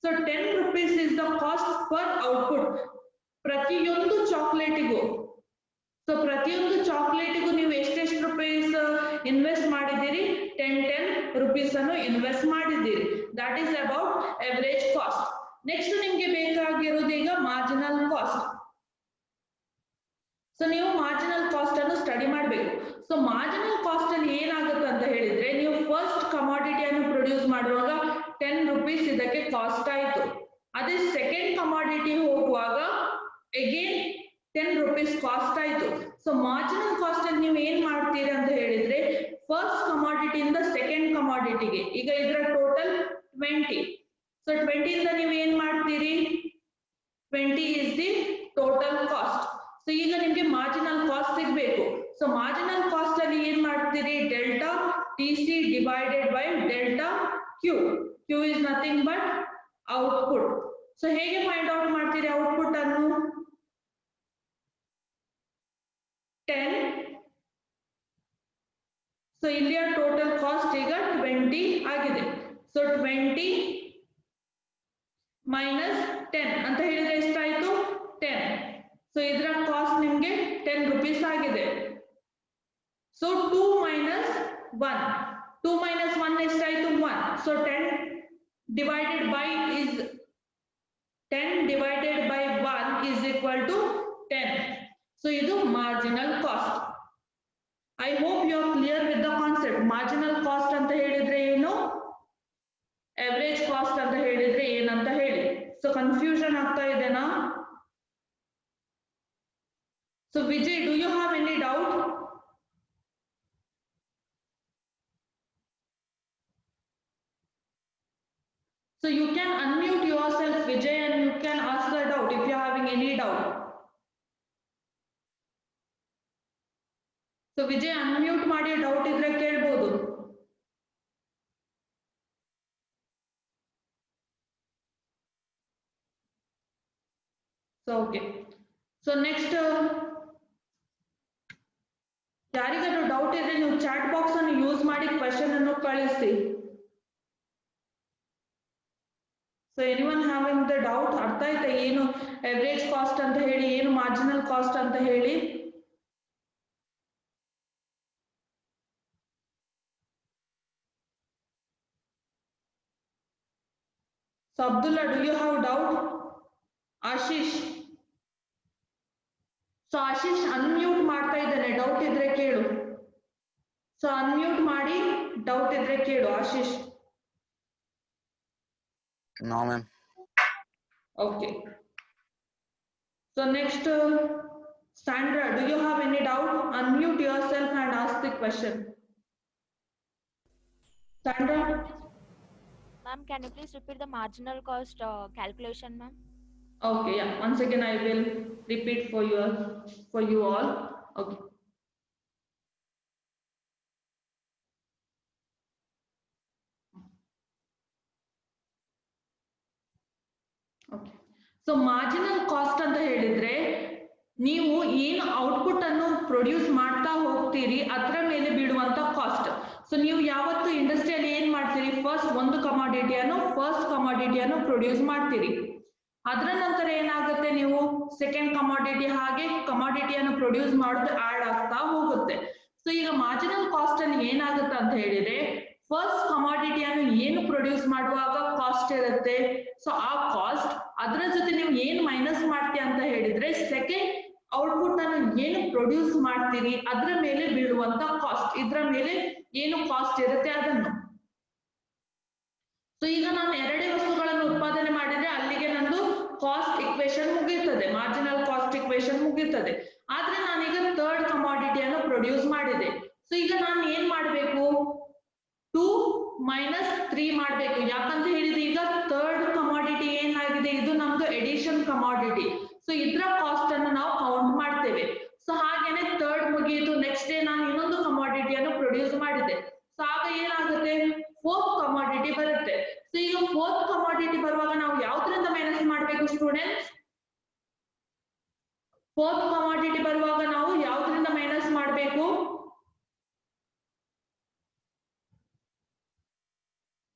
S1: So 10 rupees is the cost per output ಪ್ರತಿಯೊಂದು ಚಾಕ್ಲೇಟಿಗೂ. ಸೊ ಪ್ರತಿಯೊಂದು ಚಾಕ್ಲೇಟಿಗೂ ನೀವು ಎಷ್ಟೆಷ್ಟು ರೂಪೀಸ್ ಇನ್ವೆಸ್ಟ್ ಮಾಡಿದ್ದೀರಿ, 10 ರೂಪೀಸ್ ಅನ್ನು ಇನ್ವೆಸ್ಟ್ ಮಾಡಿದ್ದೀರಿ. That is about average cost. Next ನಿಮ್ಗೆ ಬೇಕಾಗಿರೋದು ಈಗ ಮಾರ್ಜಿನಲ್ ಕಾಸ್ಟ್. ಸೊ ನೀವು ಮಾರ್ಜಿನಲ್ ಕಾಸ್ಟ್ ಅನ್ನು ಸ್ಟಡಿ ಮಾಡಬೇಕು. ಸೊ ಮಾರ್ಜಿನಲ್ ಕಾಸ್ಟ್ ಅಲ್ಲಿ ಏನಾಗುತ್ತೆ ಅಂತ ಹೇಳಿದ್ರೆ, ನೀವು ಫಸ್ಟ್ ಕಮಾಡಿಟಿಯನ್ನು ಪ್ರೊಡ್ಯೂಸ್ ಮಾಡುವಾಗ 10 ರೂಪೀಸ್ ಇದಕ್ಕೆ ಕಾಸ್ಟ್ ಆಯ್ತು. ಅದೇ ಸೆಕೆಂಡ್ ಕಮಾಡಿಟಿ ಹೋಗುವಾಗ ಅಗೇನ್ 10 ರೂಪೀಸ್ ಕಾಸ್ಟ್ ಆಯ್ತು. ಸೊ ಮಾರ್ಜಿನಲ್ ಕಾಸ್ಟ್ ಅಲ್ಲಿ ನೀವು ಏನ್ ಮಾಡ್ತೀರಿ ಅಂತ ಹೇಳಿದ್ರೆ, ಫಸ್ಟ್ ಕಮಾಡಿಟಿಯಿಂದ ಸೆಕೆಂಡ್ ಕಮಾಡಿಟಿಗೆ ಈಗ ಇದರ ಟೋಟಲ್ 20. ಸೊ 20 ಇಂದ ನೀವು ಏನ್ ಮಾಡ್ತೀರಿ, 20 is the total cost. So ಈಗ ನಿಮ್ಗೆ ಮಾರ್ಜಿನಲ್ ಕಾಸ್ಟ್ ಸಿಗ್ಬೇಕು. ಸೊ ಮಾರ್ಜಿನಲ್ ಕಾಸ್ಟ್ ಅಲ್ಲಿ ಏನ್ ಮಾಡ್ತೀರಿ, delta TC divided by delta Q. Q is nothing but output. So ಹೇಗೆ ಫೈಂಡ್ ಔಟ್ ಮಾಡ್ತೀರಿ ಔಟ್ಪುಟ್ ಅನ್ನು, 10. ಸೊ ಇಲ್ಲಿಯ ಟೋಟಲ್ ಕಾಸ್ಟ್ ಈಗ 20 ಆಗಿದೆ. ಸೊ 20 ಮೈನಸ್ 10 ಅಂತ ಹೇಳಿದ್ರೆ ಎಷ್ಟಾಯ್ತು, 10. ಸೊ ಇದರ ಕಾಸ್ಟ್ ನಿಮ್ಗೆ 10 ರೂಪೀಸ್ ಆಗಿದೆ. ಸೊ 2 ಮೈನಸ್ 1, 2 ಮೈನಸ್ 1 ಎಷ್ಟಾಯ್ತು, 1. So 10 divided by 1 is equal to 10. So ಇದು marginal cost. I hope you are clear with the concept. Marginal cost ಅಂತ ಹೇಳಿದ್ರೆ ಏನು, ಎವರೇಜ್ ಕಾಸ್ಟ್ ಅಂತ ಹೇಳಿದ್ರೆ ಏನಂತ ಹೇಳಿ. ಸೊ ಕನ್ಫ್ಯೂಷನ್ ಆಗ್ತಾ ಇದೆನಾ? So Vijay, do you have any doubt? So you can unmute yourself, Vijay, and you can ask the doubt if you are having any doubt. So Vijay, unmute ಮಾಡಿ doubt ಇದ್ರೆ ಕೇಳಬಹುದು. So okay. So next ಯಾರಿಗಾದ್ರೂ doubt ಇದ್ರೆ ನೀವು chat box ಅನ್ನು use ಮಾಡಿ question ಅನ್ನು ಕಳಿಸಿ. So anyone having the doubt? ಅರ್ಥ ಆಯ್ತಾ ಏನು ಎವರೇಜ್ ಕಾಸ್ಟ್ ಅಂತ ಹೇಳಿ, ಏನು ಮಾರ್ಜಿನಲ್ ಕಾಸ್ಟ್ ಅಂತ ಹೇಳಿ? So Abdullah, do you have doubt? Ashish, so Ashish unmute ಮಾಡ್ತಾ ಇದ್ದೇನೆ, ಡೌಟ್ ಇದ್ರೆ ಕೇಳು. ಸೊ ಅನ್ಮ್ಯೂಟ್ ಮಾಡಿ ಡೌಟ್ ಇದ್ರೆ ಕೇಳು Ashish.
S2: No, ma'am.
S1: Okay. So next, Sandra, do you have any doubt? Unmute yourself and ask the question. Sandra?
S3: Ma'am, can you please repeat the marginal cost calculation, ma'am?
S1: Okay, yeah. Once again, I will repeat for you all. Okay. Okay. So marginal cost ಅಂತ ಹೇಳಿದ್ರೆ ನೀವು ಏನು output ಅನ್ನು produce ಮಾಡ್ತಾ ಹೋಗ್ತೀರಿ ಅದರ ಮೇಲೆ ಬೀಳುವಂತ cost. So ನೀವು ಯಾವತ್ತು ಇಂಡಸ್ಟ್ರಿಯಲ್ಲಿ ಏನ್ ಮಾಡ್ತೀರಿ, ಫಸ್ಟ್ ಒಂದು ಕಮಾಡಿಟಿಯನ್ನು ಪ್ರೊಡ್ಯೂಸ್ ಮಾಡ್ತೀರಿ. ಅದರ ನಂತರ ಏನಾಗುತ್ತೆ, ನೀವು ಸೆಕೆಂಡ್ ಕಮಾಡಿಟಿ, ಹಾಗೆ ಕಮಾಡಿಟಿಯನ್ನು ಪ್ರೊಡ್ಯೂಸ್ ಮಾಡೋದು ಆಡ್ ಆಗ್ತಾ ಹೋಗುತ್ತೆ. ಸೊ ಈಗ ಮಾರ್ಜಿನಲ್ ಕಾಸ್ಟ್ ಅನ್ನು ಏನಾಗುತ್ತೆ ಅಂತ ಹೇಳಿದ್ರೆ, ಫಸ್ಟ್ ಕಮಾಡಿಟಿಯನ್ನು ಏನು ಪ್ರೊಡ್ಯೂಸ್ ಮಾಡುವಾಗ ಕಾಸ್ಟ್ ಇರುತ್ತೆ, ಸೊ ಆ ಕಾಸ್ಟ್ ಅದರ ಜೊತೆ ನೀವು ಏನು ಮೈನಸ್ ಮಾಡ್ತೀಯ ಅಂತ ಹೇಳಿದ್ರೆ ಸೆಕೆಂಡ್ ಔಟ್ಪುಟ್ ಅನ್ನು ಏನು ಪ್ರೊಡ್ಯೂಸ್ ಮಾಡ್ತೀರಿ ಅದರ ಮೇಲೆ ಬೀಳುವಂತ ಕಾಸ್ಟ್, ಇದರ ಮೇಲೆ ಏನು ಕಾಸ್ಟ್ ಇರುತ್ತೆ ಅದನ್ನು. ಸೊ ಈಗ ನಾನು ಎರಡೇ ವಸ್ತುಗಳನ್ನು ಉತ್ಪಾದನೆ ಮಾಡಿದ್ರೆ ಅಲ್ಲಿಗೆ ನಂದು ಕಾಸ್ಟ್ ಇಕ್ವೇಶನ್ ಮುಗಿಯುತ್ತದೆ, ಮಾರ್ಜಿನಲ್ ಕಾಸ್ಟ್ ಇಕ್ವೇಶನ್ ಮುಗಿಯುತ್ತದೆ. ಆದ್ರೆ ನಾನೀಗ ಥರ್ಡ್ ಕಮಾಡಿಟಿಯನ್ನು ಪ್ರೊಡ್ಯೂಸ್ ಮಾಡಿದೆ. ಸೊ ಈಗ ನಾನು ಏನ್ ಮಾಡ್ಬೇಕು, 2 - 3 ಮಾಡ್ಬೇಕು. ಯಾಕಂತ ಹೇಳಿದ್ರೆ ಈಗ ಥರ್ಡ್ ಕಮಾಡಿಟಿ ಏನಾಗಿದೆ, ಇದು ನಮ್ದು ಎಡಿಷನ್ ಕಮಾಡಿಟಿ. ಸೊ ಇದ್ರ ಕಾಸ್ಟ್ ಅನ್ನು ನಾವು ಕೌಂಟ್ ಮಾಡ್ತೇವೆ. ಸೊ ಹಾಗೇನೆ ಥರ್ಡ್ ಮುಗಿಯಿತು, ನೆಕ್ಸ್ಟ್ ಡೇ ನಾನು ಇನ್ನೊಂದು ಕಮಾಡಿಟಿಯನ್ನು ಪ್ರೊಡ್ಯೂಸ್ ಮಾಡಿದೆ. ಸೊ ಆಗ ಏನಾಗುತ್ತೆ, ಫೋರ್ತ್ ಕಮಾಡಿಟಿ ಬರುತ್ತೆ. ಸೊ ಈಗ ಫೋರ್ತ್ ಕಮಾಡಿಟಿ ಬರುವಾಗ ನಾವು ಯಾವ್ದ್ರಿಂದ ಮೈನಸ್ ಮಾಡ್ಬೇಕು ಸ್ಟೂಡೆಂಟ್ಸ್? ಫೋರ್ತ್ ಕಮಾಡಿಟಿ ಬರುವಾಗ ನಾವು ಯಾವ್ದ್ರಿಂದ ಮೈನಸ್ ಮಾಡ್ಬೇಕು?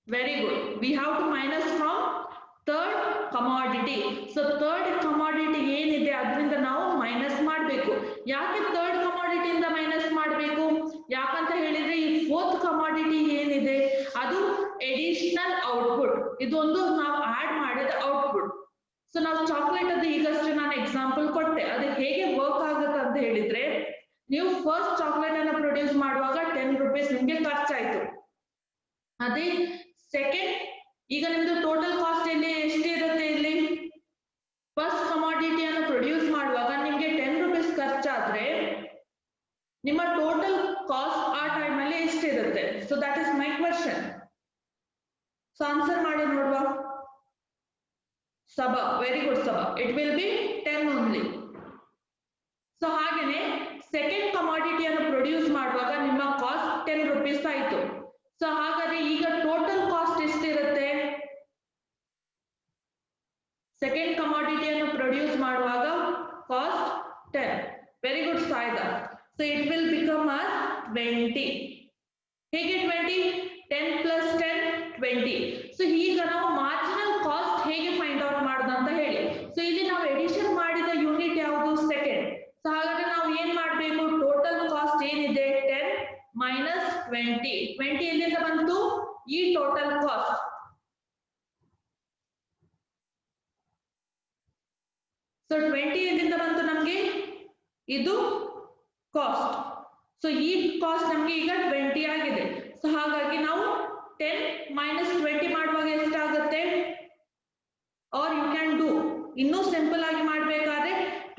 S1: Very good. We have to minus from third commodity. So third commodity ಏನಿದೆ ಅದರಿಂದ ನಾವು ಮೈನಸ್ ಮಾಡಬೇಕು. ಯಾಕೆ ಥರ್ಡ್ ಕಮಾಡಿಟಿ ಇಂದ ಮೈನಸ್ ಮಾಡಬೇಕು? ಯಾಕಂತ ಹೇಳಿದ್ರೆ ಈ ಫೋರ್ತ್ ಕಮಾಡಿಟಿ ಏನಿದೆ ಅದು ಎಡಿಷನಲ್ ಔಟ್ಪುಟ್, ಇದೊಂದು ನಾವು ಆಡ್ ಮಾಡಿದ ಔಟ್ಪುಟ್. ಸೊ ನಾವು ಚಾಕ್ಲೇಟ್ ಅದು ಈಗಷ್ಟೇ ನಾನು ಎಕ್ಸಾಂಪಲ್ ಕೊಟ್ಟೆ, ಅದು ಹೇಗೆ ವರ್ಕ್ ಆಗುತ್ತೆ ಅಂತ ಹೇಳಿದ್ರೆ, ನೀವು ಫಸ್ಟ್ ಚಾಕ್ಲೇಟ್ ಅನ್ನು ಪ್ರೊಡ್ಯೂಸ್ ಮಾಡುವಾಗ 10 ರೂಪೀಸ್ ನಿಮ್ಗೆ ಖರ್ಚಾಯ್ತು. ಅದೇ ಸೆಕೆಂಡ್, ಈಗ ನಿಮ್ದು ಟೋಟಲ್ ಕಾಸ್ಟ್ ಎಷ್ಟಿರುತ್ತೆ ಇಲ್ಲಿ, ಫಸ್ಟ್ ಕಮಾಡಿಟಿಯನ್ನು ಪ್ರೊಡ್ಯೂಸ್ ಮಾಡುವಾಗ ನಿಮ್ಗೆ 10 ರೂಪೀಸ್ ಖರ್ಚಾದ್ರೆ ನಿಮ್ಮ ಟೋಟಲ್ ಕಾಸ್ಟ್ ಆ ಟೈಮ್ ಅಲ್ಲಿ ಎಷ್ಟಿರುತ್ತೆ? So that is my question. So answer ಮಾಡಿ ನೋಡುವ. Saba, very good Saba. It will be 10 only. So ಹಾಗೇನೆ ಸೆಕೆಂಡ್ ಕಮಾಡಿಟಿಯನ್ನು ಪ್ರೊಡ್ಯೂಸ್ ಮಾಡುವಾಗ ನಿಮ್ಮ ಕಾಸ್ಟ್ 10 ರೂಪೀಸ್ ಆಯ್ತು. ಸೊ ಹಾಗಾದ್ರೆ ಈಗ ಟೋಟಲ್ ಕಾಸ್ಟ್ ಎಷ್ಟಿರುತ್ತೆ? ಸೆಕೆಂಡ್ ಕಮಾಡಿಟಿಯನ್ನು ಪ್ರೊಡ್ಯೂಸ್ ಮಾಡುವಾಗ cost 10. Very good Saida. So it will become as 20. ಹೇಗೆ 20? 10 + 10 20. ಸೊ ಈಗ ನಾವು ಮಾರ್ಜಿನಲ್ ಕಾಸ್ಟ್ ಹೇಗೆ ಫೈಂಡ್ ಔಟ್ ಮಾಡೋದು ಅಂತ ಹೇಳಿ. ಸೊ ಇಲ್ಲಿ ನಾವು ಎಡಿಷನ್ ಮಾಡಿದ ಯೂನಿಟ್ ಯಾವುದು? ಸೆಕೆಂಡ್. ಸೊ ಹಾಗಾದ್ರೆ ನಾವು ಏನ್ ಮಾಡ್ಬೇಕು, ಟೋಟಲ್ ಕಾಸ್ಟ್ ಏನಿದೆ 10 - 20. 20 ಎಲ್ಲಿಂದ ಬಂತು? ಈ ಟೋಟಲ್ ಕಾಸ್ಟ್. ಸೊ 20 ಎಲ್ಲಿಂದ ಬಂತು ನಮ್ಗೆ? ಇದು ಕಾಸ್ಟ್. ಸೊ ಈ ಕಾಸ್ಟ್ ನಮ್ಗೆ ಈಗ 20 ಆಗಿದೆ. ಸೊ ಹಾಗಾಗಿ ನಾವು 10 - 20 ಮಾಡುವಾಗ ಎಷ್ಟಾಗುತ್ತೆ? ಆರ್ ಯು ಕ್ಯಾನ್ ಡೂ, ಇನ್ನೂ ಸಿಂಪಲ್ ಆಗಿ ಮಾಡ್ಬೇಕಾದ್ರೆ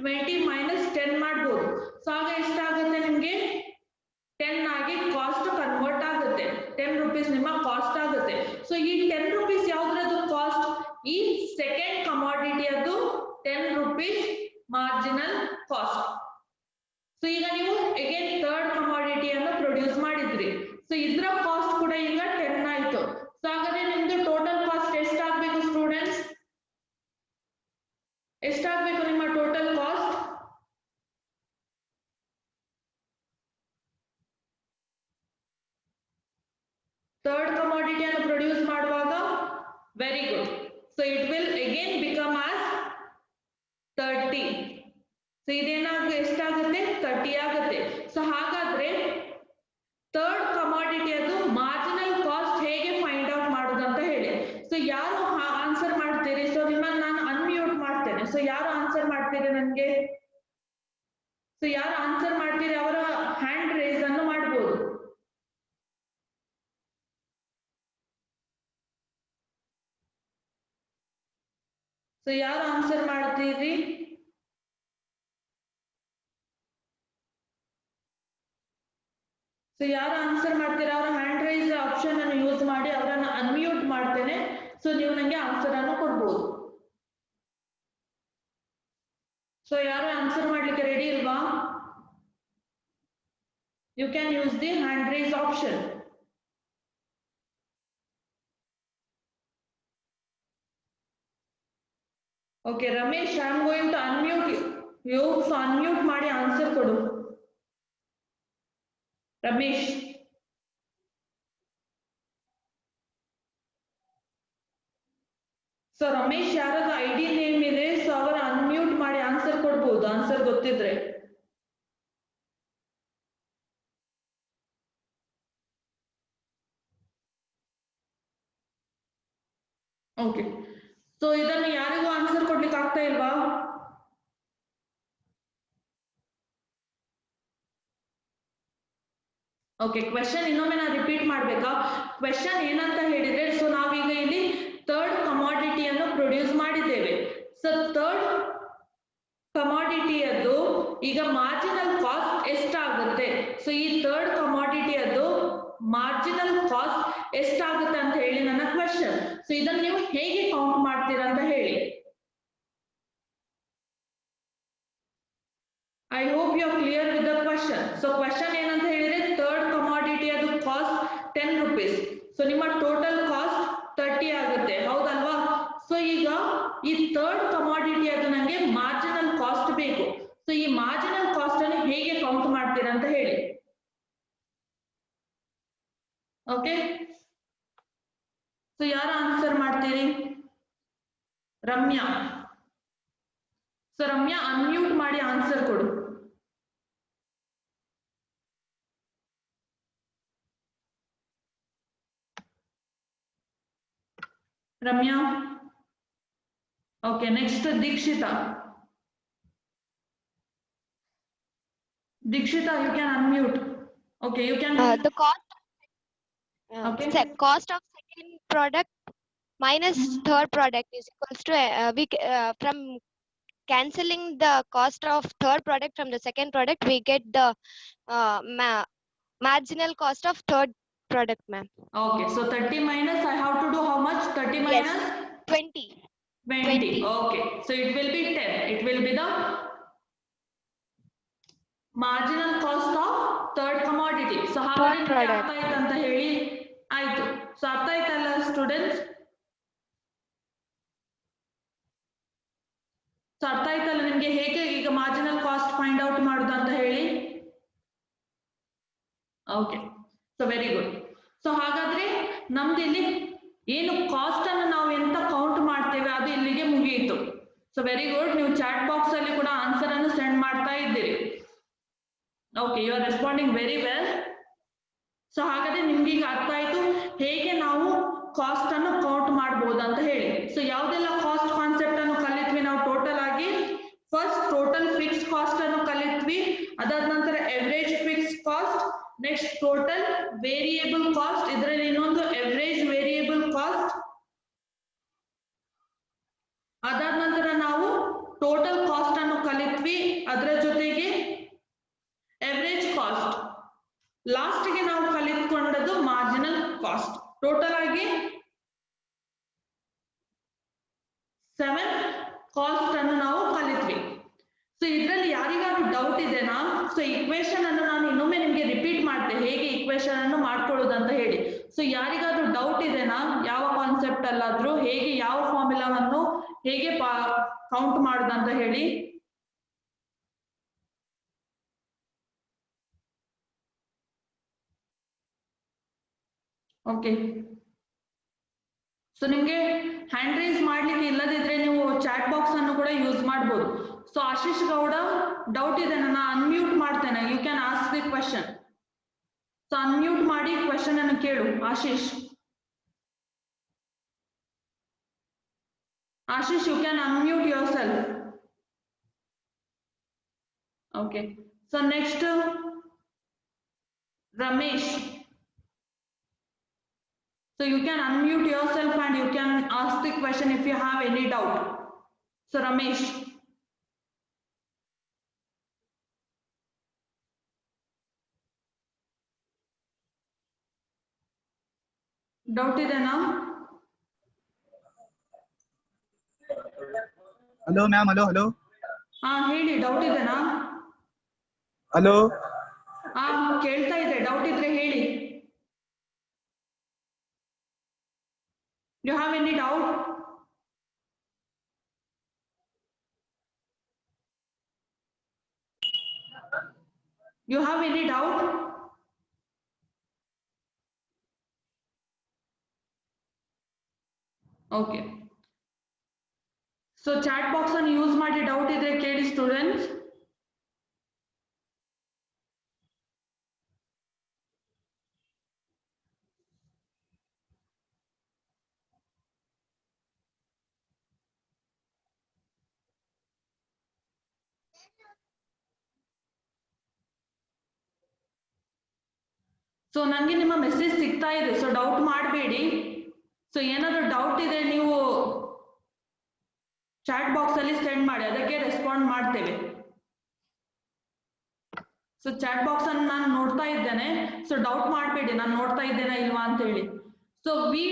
S1: 20 - 10 ಮಾಡ್ಬೋದು. ಸೊ ಆಗ ಎಷ್ಟಾಗುತ್ತೆ ನಿಮ್ಗೆ? 10 ಆಗಿ ಕಾಸ್ಟ್ ಕನ್ವರ್ಟ್ ಆಗುತ್ತೆ. 10 ರೂಪೀಸ್ ನಿಮ್ಮ ಕಾಸ್ಟ್ ಆಗುತ್ತೆ. ಸೊ ಈ 10 ರೂಪೀಸ್ ಯಾವ್ದ್ರದ್ದು ಕಾಸ್ಟ್? ಈ ಸೆಕೆಂಡ್ ಕಮಾಡಿಟಿಯದ್ದು 10 ರೂಪೀಸ್ ಮಾರ್ಜಿನಲ್ ಕಾಸ್ಟ್. ಸೊ ಈಗ ನೀವು ಅಗೇನ್ ಥರ್ಡ್ ಕಮಾಡಿಟಿಯನ್ನು ಪ್ರೊಡ್ಯೂಸ್ ಮಾಡಿದ್ರಿ. ಸೊ ಇದ್ರ ಕಾಸ್ಟ್ ಕೂಡ ಈಗ 10 ಆಯ್ತು. ಸೊ ಹಾಗಾದ್ರೆ ನಿಮ್ದು ಟೋಟಲ್ ಕಾಸ್ಟ್ ಎಷ್ಟಾಗಬೇಕು ಸ್ಟೂಡೆಂಟ್ಸ್? ಎಷ್ಟಾಗಬೇಕು ನಿಮ್ಮ ಟೋಟಲ್ ಕಾಸ್ಟ್? ಥರ್ಡ್ ಕಮಾಡಿಟಿಯನ್ನು ಪ್ರೊಡ್ಯೂಸ್ ಮಾಡುವಾಗ very good. So So it will again become as 30. So ಇದೇನಾಗ ಎಷ್ಟಾಗುತ್ತೆ 30 ಆಗುತ್ತೆ. ಸೊ ಹಾಗಾದ್ರೆ ಥರ್ಡ್ ಕಮಾಡಿಟಿ ಅದು ಮಾರ್ಜಿನಲ್ ಕಾಸ್ಟ್ ಹೇಗೆ ಫೈಂಡ್ ಔಟ್ ಮಾಡೋದು ಅಂತ ಹೇಳಿ. ಸೊ ಯಾರು ಆನ್ಸರ್ ಮಾಡ್ತೀರಿ? ಸೊ ನಿಮ್ಮನ್ನ ನಾನು ಅನ್ಮ್ಯೂಟ್ ಮಾಡ್ತೇನೆ. ಸೊ ಯಾರು ಆನ್ಸರ್ ಮಾಡ್ತೀರಿ ನನಗೆ? ಸೊ ಯಾರು ಆನ್ಸರ್ ಮಾಡ್ತೀರಿ ಅವರ ಹ್ಯಾಂಡ್ ರೇಸ್ ಅನ್ನು ಮಾಡಬಹುದು. ಸೊ ಯಾರು ಆನ್ಸರ್ ಮಾಡ್ತೀರಿ? ಸೊ ಯಾರು ಆನ್ಸರ್ ಮಾಡ್ತೀರಾ ಅವರ ಹ್ಯಾಂಡ್ ರೈಸ್ ಆಪ್ಷನ್ ಅನ್ನು ಯೂಸ್ ಮಾಡಿ ಅವರನ್ನ ಅನ್ಮ್ಯೂಟ್ ಮಾಡ್ತೇನೆ. ಸೊ ನೀವು ನನಗೆ ಆನ್ಸರ್ ಅನ್ನು ಕೊಡ್ಬೋದು. ಸೊ ಯಾರು ಆನ್ಸರ್ ಮಾಡ್ಲಿಕ್ಕೆ ರೆಡಿ ಇಲ್ವಾ? You can use the hand raise option. Okay Ramesh, I am going to unmute you. So unmute ಮಾಡಿ ಆನ್ಸರ್ ಕೊಡು ರಮೇಶ್. ಸೊ ರಮೇಶ್ ಯಾರದ ಐಡಿ ನೇಮ್ ಇದೆ, ಸೊ ಅವರ ಅನ್ಮ್ಯೂಟ್ ಮಾಡಿ ಆನ್ಸರ್ ಕೊಡ್ಬೋದು, ಆನ್ಸರ್ ಗೊತ್ತಿದ್ರೆ. ಓಕೆ, ಸೊ ಇದನ್ನು ಯಾರಿಗೂ ಆನ್ಸರ್ ಕೊಡ್ಲಿಕ್ಕೆ ಆಗ್ತಾ ಇಲ್ವಾ? ಓಕೆ, ಕ್ವೆಶನ್ ಇನ್ನೊಮ್ಮೆ ನಾನು ರಿಪೀಟ್ ಮಾಡ್ಬೇಕಾ? ಕ್ವೆಶನ್ ಏನಂತ ಹೇಳಿದ್ರೆ, ಸೊ ನಾವೀಗ ಇಲ್ಲಿ ಥರ್ಡ್ ಕಮಾಡಿಟಿಯನ್ನು ಪ್ರೊಡ್ಯೂಸ್ ಮಾಡಿದ್ದೇವೆ. ಸೊ ಥರ್ಡ್ ಕಮಾಡಿಟಿಯದ್ದು ಈಗ ಮಾರ್ಜಿನಲ್ ಕಾಸ್ಟ್ ಎಷ್ಟಾಗುತ್ತೆ? ಸೊ ಈ ಥರ್ಡ್ ಕಮಾಡಿಟಿಯದ್ದು ಮಾರ್ಜಿನಲ್ ಕಾಸ್ಟ್ ಎಷ್ಟಾಗುತ್ತೆ ಅಂತ ಹೇಳಿ ನನ್ನ ಕ್ವೆಶನ್. ಸೊ ಇದನ್ನು ನೀವು ಹೇಗೆ ಕೌಂಟ್ ಮಾಡ್ತೀರಾ ಅಂತ ಹೇಳಿ. I hope you are clear with the question. So question ಏನಂತ ಹೇಳಿದ್ರೆ, ಥರ್ಡ್ ಕಮಾಡಿಟಿ ಅದು ಕಾಸ್ಟ್ 10 rupees. ಸೊ ನಿಮ್ಮ ಟೋಟಲ್ ಕಾಸ್ಟ್ 30 ಆಗುತ್ತೆ, ಹೌದಲ್ವಾ? ಸೊ ಈಗ ಈ ಥರ್ಡ್ ಕಮಾಡಿಟಿ ಅದು ನನಗೆ ಮಾರ್ಜಿನಲ್ ಕಾಸ್ಟ್ ಬೇಕು. ಸೊ ಈ ಮಾರ್ಜಿನಲ್ ಕಾಸ್ಟ್ ಅನ್ನು ಹೇಗೆ ಕೌಂಟ್ ಮಾಡ್ತೀರಾ ಅಂತ ಹೇಳಿ. ಓಕೆ, ಸೊ ಯಾರು ಆನ್ಸರ್ ಮಾಡ್ತೀರಿ? ರಮ್ಯಾ. ಸೊ ರಮ್ಯಾ ಅನ್ಮ್ಯೂಟ್ ಮಾಡಿ ಆನ್ಸರ್ ಕೊಡು. Ramya. Okay, next Dikshita. Dikshita, you can unmute. Okay, you can.
S2: The cost.
S1: Okay.
S2: Cost of second product minus third product is equals to from cancelling the cost of third product from the second product, we get the marginal cost of third product, ma'am.
S1: Okay, so 30 minus, I have to do how much? 30 minus?
S2: Yes, 20.
S1: 20. Okay, so it will be 10. It will be the marginal cost of third commodity. So ಹಾಗಾದ್ರೆ ನಿಮಗೆ ಅರ್ಥ ಆಯ್ತು ಅಂತ ಹೇಳಿ ಆಯ್ತು. So ಅರ್ಥ ಆಯ್ತಲ್ಲ students? So ಅರ್ಥ ಆಯ್ತಲ್ಲ ನಿಮ್ಗೆ ಹೇಗೆ ಈಗ ಮಾರ್ಜಿನಲ್ ಕಾಸ್ಟ್ ಫೈಂಡ್ ಔಟ್ ಮಾಡುದು ಅಂತ ಹೇಳಿ? Okay, so very good. So ಹಾಗಾದ್ರೆ ನಮ್ದು ಇಲ್ಲಿ ಏನು ಕಾಸ್ಟ್ ಅನ್ನು ನಾವು ಎಂತ ಕೌಂಟ್ ಮಾಡ್ತೇವೆ ಅದು ಇಲ್ಲಿಗೆ ಮುಗಿಯಿತು. ಸೊ ವೆರಿ ಗುಡ್, ನೀವು ಚಾಟ್ ಬಾಕ್ಸ್ ಅಲ್ಲಿ ಕೂಡ ಆನ್ಸರ್ ಅನ್ನು ಸೆಂಡ್ ಮಾಡ್ತಾ ಇದ್ದೀರಿ. Okay, you are responding very well. So ಹಾಗಾದ್ರೆ ನಿಮ್ಗೆ ಈಗ ಅರ್ಥ ಆಯ್ತು ಹೇಗೆ ನಾವು ಕಾಸ್ಟ್ ಅನ್ನು ಕೌಂಟ್ ಮಾಡಬಹುದು ಅಂತ ಹೇಳಿ. ಸೊ ಯಾವ್ದೆಲ್ಲ ಕಾಸ್ಟ್ ಕಾನ್ಸೆಪ್ಟ್ ಅನ್ನು ಕಲಿತ್ವಿ ನಾವು ಟೋಟಲ್ ಆಗಿ? ಫಸ್ಟ್ ಟೋಟಲ್ ಫಿಕ್ಸ್ಡ್ ಕಾಸ್ಟ್ ಅನ್ನು ಕಲಿತ್ವಿ, ಅದಾದ ನಂತರ average fixed cost, next total variable cost, ಇದರಲ್ಲಿ ಇನ್ನೊಂದು ಎವರೇಜ್ ವೇರಿಯೇಬಲ್ ಕಾಸ್ಟ್, ಅದಾದ ನಂತರ ನಾವು ಟೋಟಲ್ ಕಾಸ್ಟ್ ಅನ್ನು ಕಲಿತ್ವಿ, ಅದರ ಜೊತೆಗೆ ಎವರೇಜ್ ಕಾಸ್ಟ್, ಲಾಸ್ಟ್ ಗೆ ನಾವು ಕಲಿತ್ಕೊಂಡದ್ದು ಮಾರ್ಜಿನಲ್ ಕಾಸ್ಟ್. ಟೋಟಲ್ ಆಗಿ 7 ಕಾಸ್ಟ್ ಅನ್ನು ನಾವು ಕಲಿತ್ವಿ. ಸೊ ಇದರಲ್ಲಿ ಯಾರಿಗಾದ್ರೂ ಡೌಟ್ ಇದೆನಾ? ಸೊ ಇಕ್ವೇಶನ್ ಅನ್ನು ನಾನು ಇನ್ನೊಮ್ಮೆ ನಿಮ್ಗೆ ರಿಪೀಟ್ ಮಾಡ್ತೇನೆ ಹೇಗೆ ಇಕ್ವೇಶನ್ ಅನ್ನು ಮಾಡ್ಕೊಳ್ಳೋದು ಅಂತ ಹೇಳಿ. ಸೊ ಯಾರಿಗಾದ್ರೂ ಡೌಟ್ ಇದೆನಾ ಯಾವ ಕಾನ್ಸೆಪ್ಟ್ ಅಲ್ಲಾದ್ರೂ ಹೇಗೆ ಯಾವ ಫಾರ್ಮುಲಾವನ್ನು ಹೇಗೆ ಕೌಂಟ್ ಮಾಡುದಂತ ಹೇಳಿ? ಓಕೆ, ಸೊ ನಿಮ್ಗೆ ಹ್ಯಾಂಡ್ ರೈಸ್ ಮಾಡ್ಲಿಕ್ಕೆ ಇಲ್ಲದಿದ್ರೆ ನೀವು ಚಾಟ್ ಬಾಕ್ಸ್ ಅನ್ನು ಕೂಡ ಯೂಸ್ ಮಾಡಬಹುದು. ಸೊ ಆಶೀಶ್ ಗೌಡ ಡೌಟ್ ಇದೆ, ನಾನು ಅನ್ಮ್ಯೂಟ್ ಮಾಡ್ತೇನೆ, you can ask the question. So unmute ಮಾಡಿ ಕ್ವೆಶನ್ ಅನ್ನು ಕೇಳು Ashish. Ashish, you can unmute yourself. Okay, so next Ramesh. So you can unmute yourself and you can ask the question if you have any doubt. So Ramesh. Doubt idena?
S4: Hello ma'am, hello.
S1: ಹೇಳಿ, doubt ಇದೆನಾ?
S4: Hello.
S1: ಕೇಳ್ತಾ ಇದೆ, doubt ಇದ್ರೆ ಹೇಳಿ. You have any doubt? You have any doubt? Okay. So chat box ಅನ್ನು use ಮಾಡಿ doubt ಇದ್ರೆ ಕೇಳಿ ಸ್ಟೂಡೆಂಟ್ಸ್. ಸೊ ನನಗೆ ನಿಮ್ಮ ಮೆಸೇಜ್ ಸಿಗ್ತಾ ಇದೆ, ಸೊ ಡೌಟ್ ಮಾಡಬೇಡಿ. ಸೊ ಏನಾದರೂ ಡೌಟ್ ಇದೆ ನೀವು ಚಾಟ್ ಬಾಕ್ಸ್ ಅಲ್ಲಿ ಸೆಂಡ್ ಮಾಡಿ, ಅದಕ್ಕೆ ರೆಸ್ಪಾಂಡ್ ಮಾಡ್ತೇವೆ. ಸೊ ಚಾಟ್ ಬಾಕ್ಸ್ ಅನ್ನು ನಾನು ನೋಡ್ತಾ ಇದ್ದೇನೆ, ಸೊ ಡೌಟ್ ಮಾಡಬೇಡಿ ನಾನು ನೋಡ್ತಾ ಇದ್ದೇನಾ ಇಲ್ವಾ ಅಂತ ಹೇಳಿ. ಸೊ ವಿ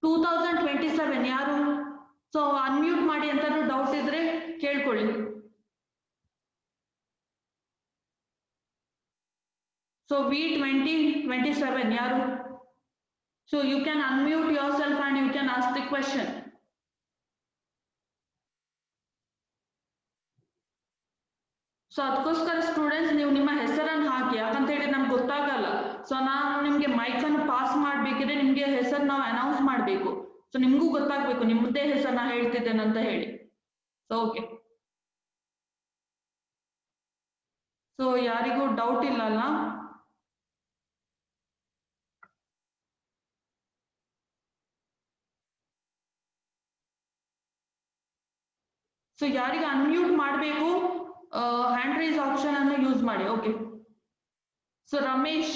S1: 2027 ಯಾರು? ಸೊ ಅನ್ಮ್ಯೂಟ್ ಮಾಡಿ, ಎಂತಾದ್ರೂ ಡೌಟ್ ಇದ್ರೆ ಕೇಳ್ಕೊಳ್ಳಿ. So V 2027 yaru. So you can unmute yourself and you can ask the question. So ಅದಕ್ಕೋಸ್ಕರ ಸ್ಟೂಡೆಂಟ್ಸ್ ನೀವು ನಿಮ್ಮ ಹೆಸರನ್ನು ಹಾಕಿ, ಯಾಕಂತ ಹೇಳಿ ನಮ್ಗೆ ಗೊತ್ತಾಗಲ್ಲ. ಸೊ ನಾನು ನಿಮ್ಗೆ ಮೈಕ್ ಅನ್ನು ಪಾಸ್ ಮಾಡ್ಬೇಕಿದ್ರೆ ನಿಮ್ಗೆ ಹೆಸರು ನಾವು ಅನೌನ್ಸ್ ಮಾಡ್ಬೇಕು. ಸೊ ನಿಮ್ಗೂ ಗೊತ್ತಾಗ್ಬೇಕು ನಿಮ್ಮದೇ ಹೆಸರನ್ನ ಹೇಳ್ತಿದ್ದೇನೆ ಅಂತ ಹೇಳಿ. So okay. ಸೊ ಯಾರಿಗೂ ಡೌಟ್ ಇಲ್ಲ ಅಲ್ಲ? ಸೊ ಯಾರಿಗೆ ಅನ್ಮ್ಯೂಟ್ ಮಾಡಬೇಕು ಹ್ಯಾಂಡ್ ರೈಸ್ ಆಪ್ಷನ್ ಅನ್ನು ಯೂಸ್ ಮಾಡಿ. Okay. So Ramesh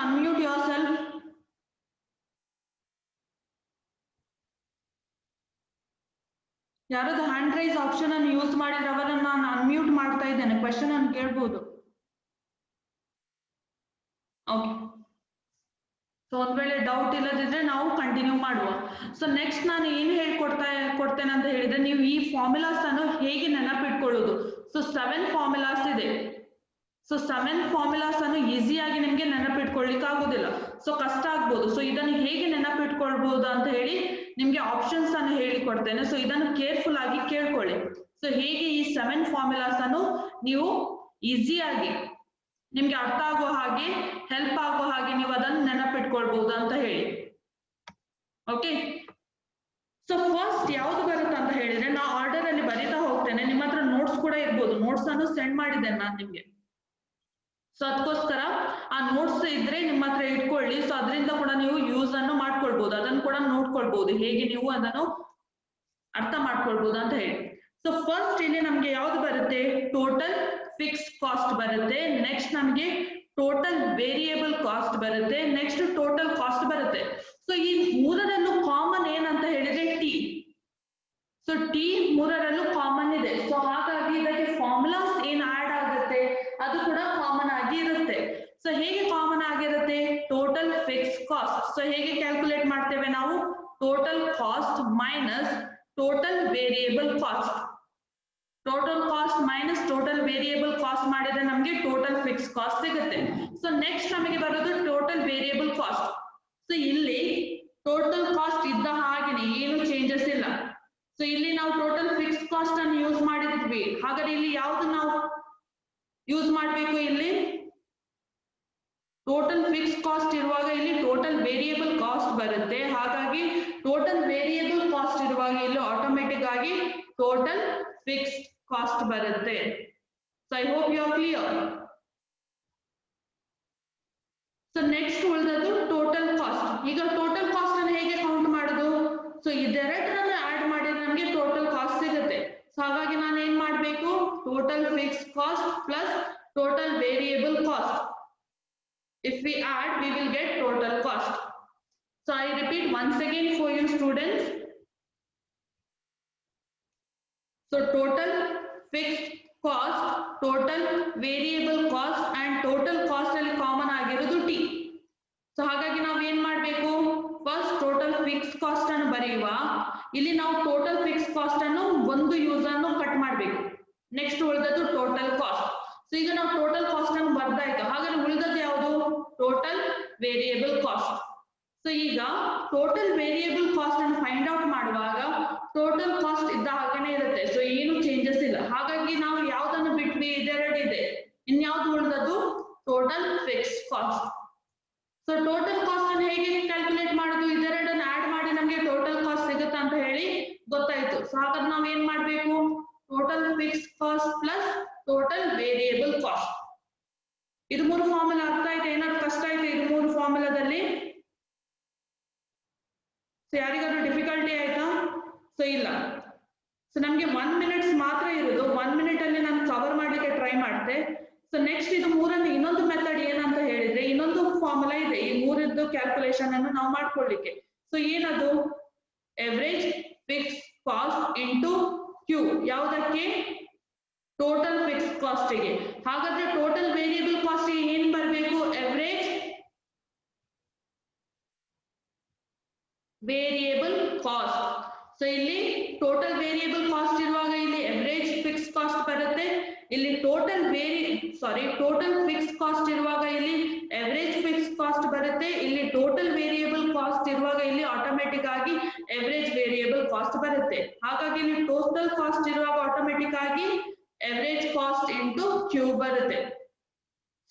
S1: unmute your self. ಯಾರಾದ್ರೂ ಹ್ಯಾಂಡ್ ರೈಸ್ ಆಪ್ಷನ್ ಅನ್ನು ಯೂಸ್ ಮಾಡಿದ್ರೆ ಅವರನ್ನು ನಾನು ಅನ್ಮ್ಯೂಟ್ ಮಾಡ್ತಾ ಇದ್ದೇನೆ, ಕ್ವೆಶನ್ ಅನ್ನು ಕೇಳ್ಬೋದು. ಓಕೆ. ಸೊ ಒಂದ್ ವೇಳೆ ಡೌಟ್ ಇಲ್ಲದಿದ್ರೆ ನಾವು ಕಂಟಿನ್ಯೂ ಮಾಡುವ. ಸೊ ನೆಕ್ಸ್ಟ್ ನಾನು ಏನು ಕೊಡ್ತೇನೆ ಅಂತ ಹೇಳಿದ್ರೆ, ನೀವು ಈ ಫಾರ್ಮುಲಾಸ್ ಅನ್ನು ಹೇಗೆ ನೆನಪಿಟ್ಕೊಳ್ಳೋದು. ಸೊ 7 ಫಾರ್ಮುಲಾಸ್ ಇದೆ. ಸೊ 7 ಫಾರ್ಮುಲಾಸ್ ಅನ್ನು ಈಸಿಯಾಗಿ ನಿಮ್ಗೆ ನೆನಪಿಟ್ಕೊಳ್ಳಿಕ್ಕೆ ಆಗುದಿಲ್ಲ, ಸೊ ಕಷ್ಟ ಆಗ್ಬೋದು. ಸೊ ಇದನ್ನು ಹೇಗೆ ನೆನಪಿಟ್ಕೊಳ್ಬಹುದು ಅಂತ ಹೇಳಿ ನಿಮ್ಗೆ ಆಪ್ಷನ್ಸ್ ಅನ್ನು ಹೇಳಿಕೊಡ್ತೇನೆ. ಸೊ ಇದನ್ನು ಕೇರ್ಫುಲ್ ಆಗಿ ಕೇಳ್ಕೊಳ್ಳಿ. ಸೊ ಹೇಗೆ ಈ 7 ಫಾರ್ಮುಲಾಸ್ ಅನ್ನು ನೀವು ಈಸಿಯಾಗಿ ನಿಮ್ಗೆ ಅರ್ಥ ಆಗೋ ಹಾಗೆ, ಹೆಲ್ಪ್ ಆಗೋ ಹಾಗೆ ನೀವು ಅದನ್ನು ನೆನಪಿಟ್ಕೊಳ್ಬಹುದು ಅಂತ ಹೇಳಿ. ಓಕೆ. ಸೊ ಫಸ್ಟ್ ಯಾವ್ದು ಬರುತ್ತೆ ಅಂತ ಹೇಳಿದ್ರೆ, ನಾ ಆರ್ಡರ್ ಅಲ್ಲಿ ಬರೀತಾ ಹೋಗ್ತೇನೆ. ನಿಮ್ಮ ಹತ್ರ ನೋಟ್ಸ್ ಕೂಡ ಇರ್ಬೋದು, ನೋಟ್ಸ್ ಅನ್ನು ಸೆಂಡ್ ಮಾಡಿದ್ದೇನೆ ನಾನು ನಿಮ್ಗೆ. ಸೊ ಅದಕ್ಕೋಸ್ಕರ ಆ ನೋಟ್ಸ್ ಇದ್ರೆ ನಿಮ್ಮ ಹತ್ರ ಇಟ್ಕೊಳ್ಳಿ. ಸೊ ಅದರಿಂದ ಕೂಡ ನೀವು ಯೂಸ್ ಅನ್ನು ಮಾಡ್ಕೊಳ್ಬಹುದು, ಅದನ್ನು ಕೂಡ ನೋಡ್ಕೊಳ್ಬಹುದು, ಹೇಗೆ ನೀವು ಅದನ್ನು ಅರ್ಥ ಮಾಡ್ಕೊಳ್ಬಹುದು ಅಂತ ಹೇಳಿ. ಸೊ ಫಸ್ಟ್ ಇಲ್ಲಿ ನಮ್ಗೆ ಯಾವ್ದು ಬರುತ್ತೆ, ಟೋಟಲ್ ಫಿಕ್ಸ್ ಕಾಸ್ಟ್ ಬರುತ್ತೆ. ನೆಕ್ಸ್ಟ್ ನಮ್ಗೆ ಟೋಟಲ್ ವೇರಿಯೇಬಲ್ ಕಾಸ್ಟ್ ಬರುತ್ತೆ. ನೆಕ್ಸ್ಟ್ ಟೋಟಲ್ ಕಾಸ್ಟ್ ಬರುತ್ತೆ. ಸೊ ಈ ಮೂರರಲ್ಲೂ ಕಾಮನ್ ಏನಂತ ಹೇಳಿದ್ರೆ ಟಿ. ಸೊ ಟಿ ಮೂರರಲ್ಲೂ ಕಾಮನ್ ಇದೆ. ಸೊ ಹಾಗಾಗಿ ಇದಕ್ಕೆ ಫಾರ್ಮುಲಾಸ್ ಏನ್ ಆಡ್ ಆಗುತ್ತೆ ಅದು ಕೂಡ ಕಾಮನ್ ಆಗಿ ಇರುತ್ತೆ. ಸೊ ಹೇಗೆ ಕಾಮನ್ ಆಗಿರುತ್ತೆ, ಟೋಟಲ್ ಫಿಕ್ಸ್ ಕಾಸ್ಟ್. ಸೊ ಹೇಗೆ ಕ್ಯಾಲ್ಕುಲೇಟ್ ಮಾಡ್ತೇವೆ ನಾವು, total cost minus total variable cost. Total cost minus total variable cost ಮಾಡಿದ್ರೆ ನಮಗೆ ಟೋಟಲ್ ಫಿಕ್ಸ್ ಕಾಸ್ಟ್ ಸಿಗುತ್ತೆ. ಸೊ ನೆಕ್ಸ್ಟ್ ನಮಗೆ ಬರೋದು ಟೋಟಲ್ ವೇರಿಯೇಬಲ್ ಕಾಸ್ಟ್. ಸೊ ಇಲ್ಲಿ ಟೋಟಲ್ ಕಾಸ್ಟ್ ಇದ್ದ ಹಾಗೆನೆ ಏನು ಚೇಂಜಸ್ ಇಲ್ಲ. ಸೊ ಇಲ್ಲಿ ನಾವು ಟೋಟಲ್ ಫಿಕ್ಸ್ ಕಾಸ್ಟ್ ಅನ್ನು ಯೂಸ್ ಮಾಡಿದ್ವಿ, ಹಾಗಾದ್ರೆ ಇಲ್ಲಿ ಯಾವ್ದು ನಾವು ಯೂಸ್ ಮಾಡ್ಬೇಕು, ಇಲ್ಲಿ ಟೋಟಲ್ ಫಿಕ್ಸ್ ಕಾಸ್ಟ್ ಇರುವಾಗ ಇಲ್ಲಿ ಟೋಟಲ್ ವೇರಿಯಬಲ್ ಕಾಸ್ಟ್ ಬರುತ್ತೆ. ಹಾಗಾಗಿ ಟೋಟಲ್ ವೇರಿಯಬಲ್ ಕಾಸ್ಟ್ ಇರುವಾಗ ಇಲ್ಲಿ ಆಟೋಮೆಟಿಕ್ ಆಗಿ ಟೋಟಲ್ ಫಿಕ್ಸ್ಡ್ ಕಾಸ್ಟ್ ಬರುತ್ತೆ. So I hope you are clear. So next ಉಳಿದದ್ದು ಟೋಟಲ್ ಕಾಸ್ಟ್. ಈಗ ಟೋಟಲ್ ಕಾಸ್ಟ್ ಅನ್ನು ಹೇಗೆ ಕೌಂಟ್ ಮಾಡೋದು? ಸೊ ಇದೆರಡರನ್ನ ಆಡ್ ಮಾಡಿದ್ರೆ ನಮಗೆ ಟೋಟಲ್ ಕಾಸ್ಟ್ ಸಿಗುತ್ತೆ. ಸೊ ಹಾಗಾಗಿ ನಾನು ಏನ್ ಮಾಡಬೇಕು? Total fix cost plus total variable cost. If we add, we will get total cost. So I repeat once again for you students. So total fixed cost, total variable cost and total cost ಅಲ್ಲಿ common ಆಗಿರೋದು T. So ಹಾಗಾಗಿ ನಾವು ಏನ್ ಮಾಡಬೇಕು? First total fix cost ಅನ್ನು ಬರೆಯುವ. ಇಲ್ಲಿ ನಾವು ಟೋಟಲ್ ಫಿಕ್ಸ್ ಕಾಸ್ಟ್ ಅನ್ನು ಒಂದು ಯೂಸ್ ಅನ್ನು ಕಟ್ ಮಾಡಬೇಕು. ನೆಕ್ಸ್ಟ್ ಉಳಿದದ್ದು ಟೋಟಲ್ ಕಾಸ್ಟ್. ಸೊ ಈಗ ನಾವು ಟೋಟಲ್ ಕಾಸ್ಟ್ ಅನ್ನು ಬರ್ದಾಯ್ತು. ಹಾಗಾದ್ರೆ ಉಳಿದದ್ದು ಯಾವುದು? Total variable cost. ಸೊ ಈಗ ಟೋಟಲ್ ವೇರಿಯಬಲ್ ಕಾಸ್ಟ್ ಅನ್ನು ಫೈಂಡ್ ಔಟ್ ಮಾಡುವಾಗ ಟೋಟಲ್ ಕಾಸ್ಟ್ ಇದ್ದ ಹಾಗೇನೆ ಇರುತ್ತೆ. ಸೊ ಏನು ಚೇಂಜಸ್ ಇಲ್ಲ. ಹಾಗಾಗಿ ನಾವು ಯಾವ್ದನ್ನು ಬಿಟ್ವಿ? ಇದೆರಡು ಇದೆ. ಇನ್ಯಾವ್ದು ಉಳಿದದ್ದು? Total fix cost. So total cost ಅನ್ನು ಹೇಗೆ ಕ್ಯಾಲ್ಕುಲೇಟ್ ಮಾಡೋದು? ಇದೆರಡನ್ನು ಆಡ್ ಮಾಡಿ ನಮಗೆ ಟೋಟಲ್ ಕಾಸ್ಟ್ ಸಿಗುತ್ತೆ ಅಂತ ಹೇಳಿ ಗೊತ್ತಾಯ್ತು. ಸೊ ಹಾಗಾದ್ರೆ ನಾವ್ ಏನ್ ಮಾಡ್ಬೇಕು? Total fix cost plus total variable cost. ಇದು ಮೂರು ಫಾರ್ಮುಲಾ ಅರ್ಥ ಆಯ್ತು? ಏನಾದ್ರು ಕಷ್ಟ ಆಯ್ತು ಇದು ಮೂರು ಫಾರ್ಮುಲಾದಲ್ಲಿ? ಸೊ ಯಾರಿಗಾದ್ರೂ ಡಿಫಿಕಲ್ಟಿ ಆಯ್ತಾ? ಸೊ ಇಲ್ಲ. ಸೊ ನಮ್ಗೆ 1 minute ಮಾತ್ರ ಇರೋದು. 1 minute ಅಲ್ಲಿ ನಾನು ಕವರ್ ಮಾಡ್ಲಿಕ್ಕೆ ಟ್ರೈ ಮಾಡ್ತೆ. ಸೊ ನೆಕ್ಸ್ಟ್ ಇದು ಮೂರನ್ನು ಇನ್ನೊಂದು ಮೆಥಡ್ ಏನಂತ ಹೇಳಿದ್ರೆ ಇನ್ನೊಂದು ಫಾರ್ಮುಲಾ ಇದೆ ಈ ಮೂರದ್ದು ಕ್ಯಾಲ್ಕುಲೇಷನ್ ಅನ್ನು ನಾವು ಮಾಡ್ಕೊಳ್ಳಿಕ್ಕೆ. ಸೊ ಏನದು? Average fix cost into Q. ಯಾವುದಕ್ಕೆ? ಟೋಟಲ್ ಫಿಕ್ಸ್ ಕಾಸ್ಟ್ ಗೆ. ಹಾಗಾದ್ರೆ ಟೋಟಲ್ ವೇರಿಯಬಲ್ ಕಾಸ್ಟ್ ಗೆ ಏನ್ ಬರಬೇಕು? Average variable cost. ಸೊ ಇಲ್ಲಿ ಟೋಟಲ್ ವೇರಿಯಬಲ್ ಕಾಸ್ಟ್ ಇರುವಾಗ ಇಲ್ಲಿ ಎವರೇಜ್ ಫಿಕ್ಸ್ ಕಾಸ್ಟ್ ಬರುತ್ತೆ. ಇಲ್ಲಿ ಟೋಟಲ್ ಫಿಕ್ಸ್ ಕಾಸ್ಟ್ ಇರುವಾಗ ಇಲ್ಲಿ ಎವರೇಜ್ ಫಿಕ್ಸ್ ಕಾಸ್ಟ್ ಬರುತ್ತೆ. ಇಲ್ಲಿ ಟೋಟಲ್ ವೇರಿಯಬಲ್ ಕಾಸ್ಟ್ ಇರುವಾಗ ಇಲ್ಲಿ ಆಟೋಮೆಟಿಕ್ ಆಗಿ ಎವರೇಜ್ ವೇರಿಯಬಲ್ ಕಾಸ್ಟ್ ಬರುತ್ತೆ. ಹಾಗಾಗಿ ಇಲ್ಲಿ ಟೋಟಲ್ ಕಾಸ್ಟ್ ಇರುವಾಗ ಆಟೋಮೆಟಿಕ್ ಆಗಿ ಎವರೇಜ್ ಕಾಸ್ಟ್ ಇಂಟು ಕ್ಯೂ ಬರುತ್ತೆ.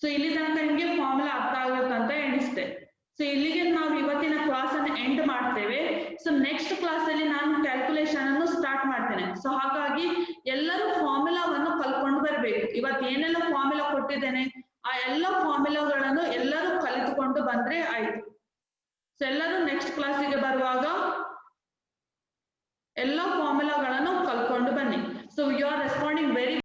S1: ಸೊ ಇಲ್ಲಿ ತನಕ ನಿಮಗೆ ಫಾರ್ಮುಲಾ ಅರ್ಥ ಆಗುತ್ತೆ ಅಂತ ಎಣಿಸುತ್ತೆ. ಸೊ ಇಲ್ಲಿಗೆ ನಾವು ಇವತ್ತಿನ ಕ್ಲಾಸ್ ಅನ್ನು ಎಂಡ್ ಮಾಡ್ತೇವೆ. ಸೊ ನೆಕ್ಸ್ಟ್ ಕ್ಲಾಸ್ ಅಲ್ಲಿ ನಾನು ಕ್ಯಾಲ್ಕುಲೇಷನ್ ಅನ್ನು ಸ್ಟಾರ್ಟ್ ಮಾಡ್ತೇನೆ. ಸೊ ಹಾಗಾಗಿ ಎಲ್ಲರೂ ಫಾರ್ಮುಲಾವನ್ನು ಕಲ್ಕೊಂಡು ಬರಬೇಕು. ಇವತ್ತು ಏನೆಲ್ಲ ಫಾರ್ಮುಲಾ ಕೊಟ್ಟಿದ್ದೇನೆ ಆ ಎಲ್ಲ ಫಾರ್ಮುಲಾಗಳನ್ನು ಎಲ್ಲರೂ ಕಲಿತುಕೊಂಡು ಬಂದ್ರೆ ಆಯ್ತು. ಸೊ ಎಲ್ಲರೂ ನೆಕ್ಸ್ಟ್ ಕ್ಲಾಸಿಗೆ ಬರುವಾಗ ಎಲ್ಲ ಫಾರ್ಮುಲಾಗಳನ್ನು ಕಲ್ಕೊಂಡು ಬನ್ನಿ. So you are responding very